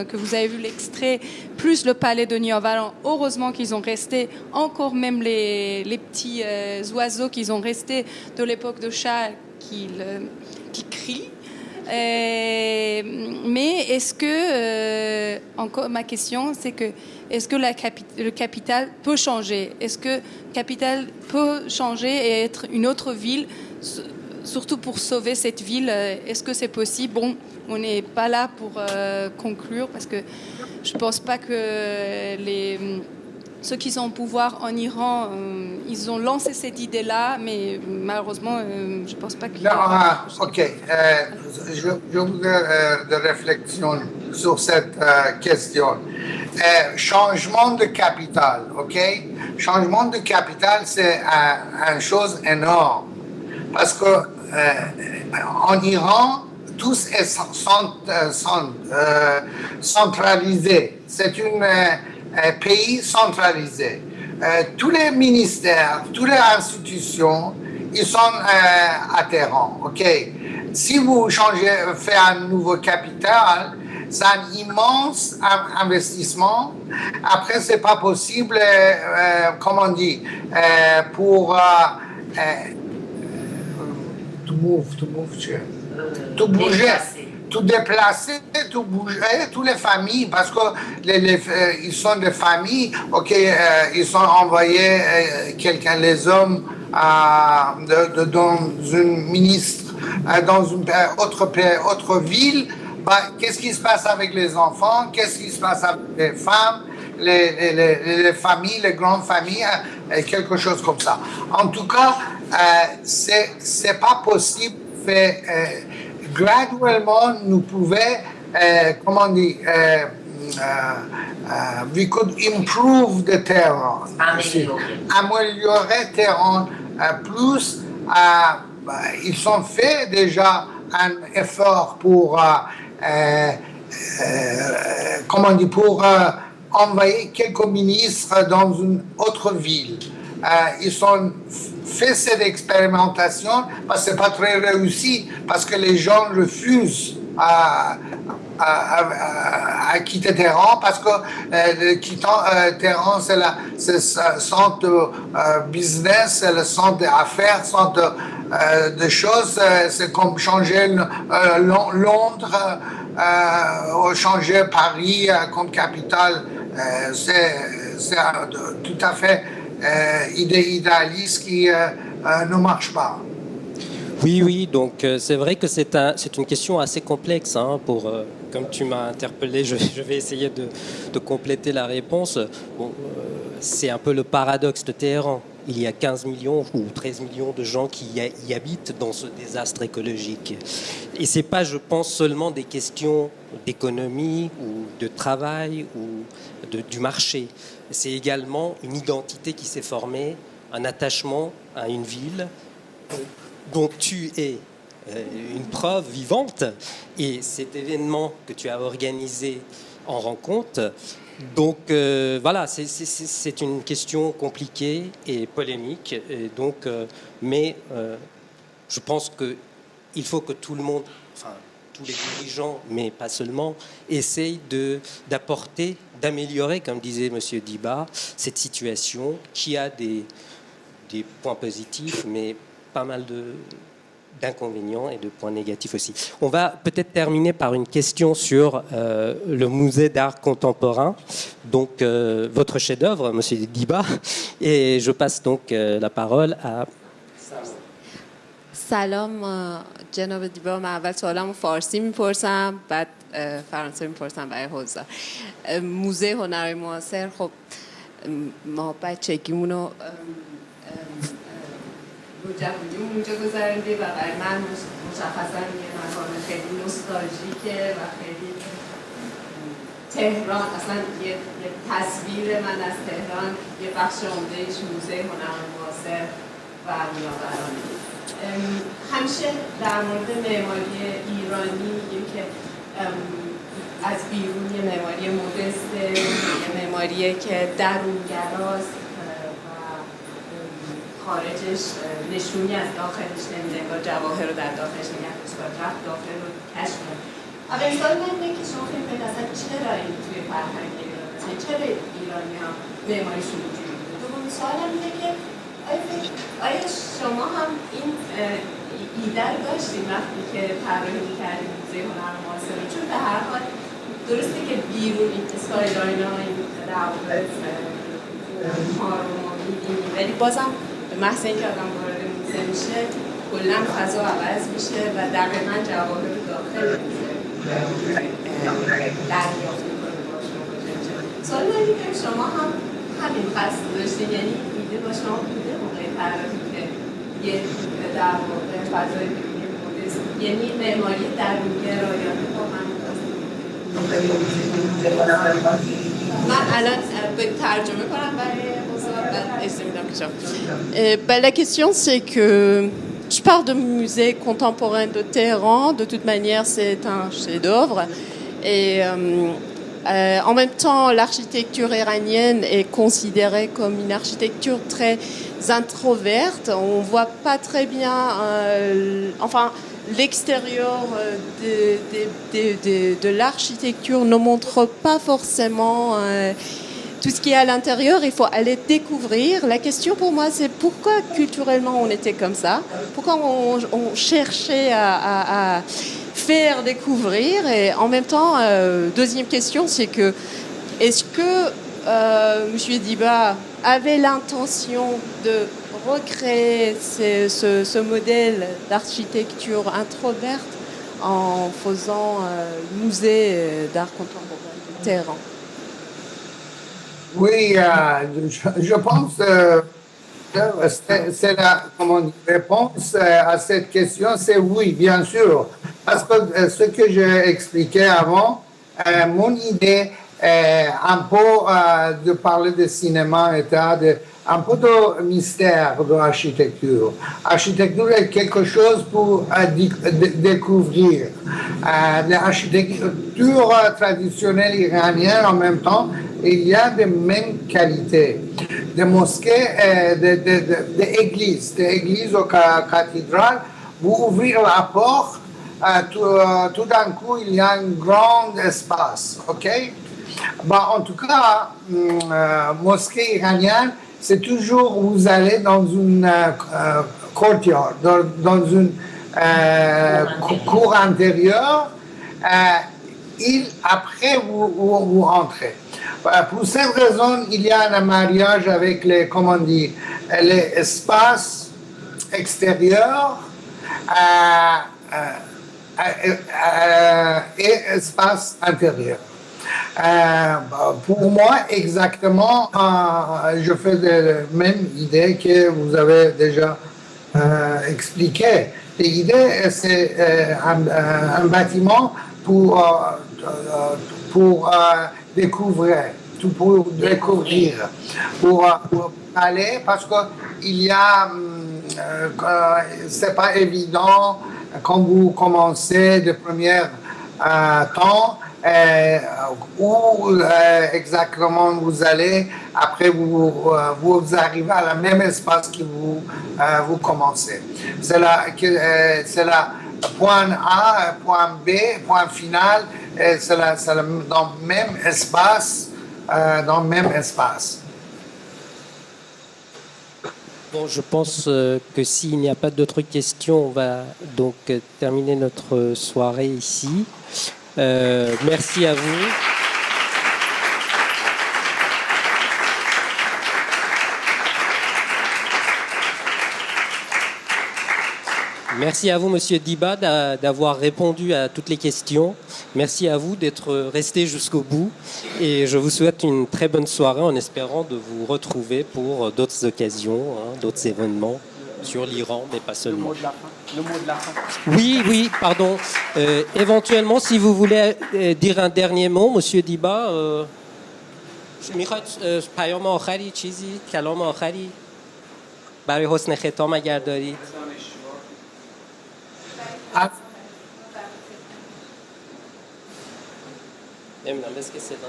que vous avez vu l'extrait, plus le palais de Niavaran. Heureusement qu'ils ont resté encore, même les petits oiseaux qu'ils ont resté de l'époque de Shah qui crient. Mais est-ce que, encore ma question, c'est que est-ce que le capital peut changer? Est-ce que capitale peut changer et être une autre ville, surtout pour sauver cette ville? Est-ce que c'est possible? Bon, on n'est pas là pour conclure, parce que je ne pense pas que ceux qui sont au pouvoir en Iran, ils ont lancé cette idée-là, mais malheureusement, je ne pense pas qu'il y a... Ok. Je voudrais de réflexion sur cette question. Changement de capitale, ok? Changement de capitale, c'est une chose énorme. Parce que en Iran, tout est centralisé. C'est une pays centralisé. Tous les ministères, toutes les institutions, ils sont à Téhéran. Ok. Si vous faites un nouveau capital, c'est un immense investissement. Après, c'est pas possible, comment on dit, pour to bouger, tout déplacer, tout bouger, toutes les familles, parce que ils sont des familles. Ok, ils sont envoyés les hommes dans une ministre, dans une autre ville. Qu'est-ce qui se passe avec les enfants? Qu'est-ce qui se passe avec les femmes, les familles, les grandes familles, quelque chose comme ça. En tout cas, c'est pas possible. Graduellement, nous pouvons, comment on dit, we could improve the Tehran. Améliorer Téhéran plus. Ils ont fait déjà un effort pour comment on dit, pour envoyer quelques ministres dans une autre ville. Ils ont fait cette expérimentation, parce que c'est pas très réussi, parce que les gens refusent à quitter Téhéran, parce que quittant Téhéran, c'est le centre de business, c'est le centre d'affaires, centre de choses. C'est comme changer Londres, changer Paris comme capitale. C'est tout à fait idéaliste qui ne marche pas. Oui, donc c'est vrai que c'est une question assez complexe. Comme tu m'as interpellé, je vais essayer de compléter la réponse. Bon, c'est un peu le paradoxe de Téhéran. Il y a 15 millions ou 13 millions de gens qui y habitent dans ce désastre écologique. Et ce n'est pas, je pense, seulement des questions d'économie ou de travail ou du marché. C'est également une identité qui s'est formée, un attachement à une ville dont tu es une preuve vivante, et cet événement que tu as organisé en rend compte. Donc voilà, c'est une question compliquée et polémique, et donc, mais je pense qu'il faut que tout le monde, enfin tous les dirigeants, mais pas seulement, essayent d'apporter, d'améliorer, comme disait M. Diba, cette situation qui a des points positifs, mais pas mal d'inconvénients et de points négatifs aussi. On va peut-être terminer par une question sur le musée d'art contemporain, donc votre chef-d'œuvre, Monsieur Diba, et je passe donc la parole à سلام جناب دیبا. من اول سوالمو فارسی میپرسم، بعد فرانسه میپرسم برای حضار. موزه هنرهای معاصر، خب ما بچگیمونو رو جوونیمون اونجا گذاریدیم و برای من مشخصا یه مکان خیلی نوستالژیکه و خیلی تهران، اصلا یه تصویر من از تهران یه بخش عمده‌ایش موزه هنرهای معاصر و نیاورانه. همیشه در مورد معماری ایرانی میگیم که از بیرون یه معماری مدرسته، یه معماریه که درونگراست و خارجش نشونی از داخلش نمیده، انگار جواهر رو در داخلش نگه داشت و رفت داخل رو کشف کنه. اولین سوال من اینه که شما فکر کنید اصلا چرا این توی فرهنگ ایران، مثلا چرا ایرانی ها معماریشون اینجوری بوده؟ دومین سوالم اینه که آیا شما هم این ایده رو داشتیم وقتی که طراحی می‌کردیم موزه هنر معاصر رو؟ چون به هر حال درسته که بیرون این اسکایلاین‌ها، این روابط ما رو ما می‌بینیم، ولی بازم به محض اینکه آدم وارد موزه میشه کلاً فضا عوض میشه و دقیقاً جواهر داخل موزه دریافت می‌کنه باشون واجه میشه. سوال من اینه که شما هم همین قصد داشتین، یعنی ایده با شما بوده موقع طراحی که یه در واقع فضای بیرونی مدرن، یعنی معماری درونگرایانه با من La question, c'est que je parle de musée contemporain de Téhéran. De toute manière, c'est un chef-d'œuvre. Et En même temps, l'architecture iranienne est considérée comme une architecture très introverte. On ne voit pas très bien, l'extérieur de l'architecture ne montre pas forcément tout ce qui est à l'intérieur. Il faut aller découvrir. La question pour moi, c'est pourquoi culturellement on était comme ça? Pourquoi on cherchait à faire découvrir? Et en même temps, deuxième question, c'est que est-ce que M. Diba avait l'intention de recréer ce modèle d'architecture introverte en faisant musée d'art contemporain de Téhéran? Oui, je pense c'est la réponse à cette question, c'est oui, bien sûr. Parce que ce que j'ai expliqué avant, mon idée est un peu de parler de cinéma et un peu de mystère de l'architecture. L'architecture est quelque chose pour découvrir. L'architecture traditionnelle iranienne, en même temps, il y a de mêmes qualités. Des mosquées, des églises aux cathédrales, vous ouvrez la porte, tout d'un coup, il y a un grand espace, ok? En tout cas, mosquée iranienne, c'est toujours vous allez dans une courtyard, dans une cour intérieure, après vous entrez. Pour cette raison, il y a un mariage avec les espaces extérieurs et espaces intérieurs. Pour moi, exactement, je fais la même idée que vous avez déjà expliqué. L'idée, c'est un bâtiment pour découvrir, pour aller, parce qu'il y a, c'est pas évident quand vous commencez de premier temps, où exactement vous allez, après vous arrivez à la même espace que vous commencez. C'est la point A, point B, point final, c'est dans le même espace, Bon, je pense que s'il n'y a pas d'autres questions, on va donc terminer notre soirée ici. Merci à vous. Merci à vous, Monsieur Diba, d'avoir répondu à toutes les questions. Merci à vous d'être resté jusqu'au bout. Et je vous souhaite une très bonne soirée en espérant de vous retrouver pour d'autres occasions, d'autres événements sur l'Iran, mais pas seulement. Le mot de la fin. Oui, pardon. Éventuellement, si vous voulez dire un dernier mot, Monsieur Diba, میخواید پیام آخری چیزی کلام آخری برای حسن ختام اگر دارید؟ نمیدونم بس که صدا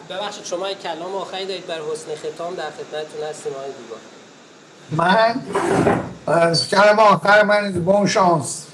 ببخشید شما یک کلام آخری دارید برای حسن ختام در خدمتتون هستیم آقای دیبا. کلام آخر من is bon chance.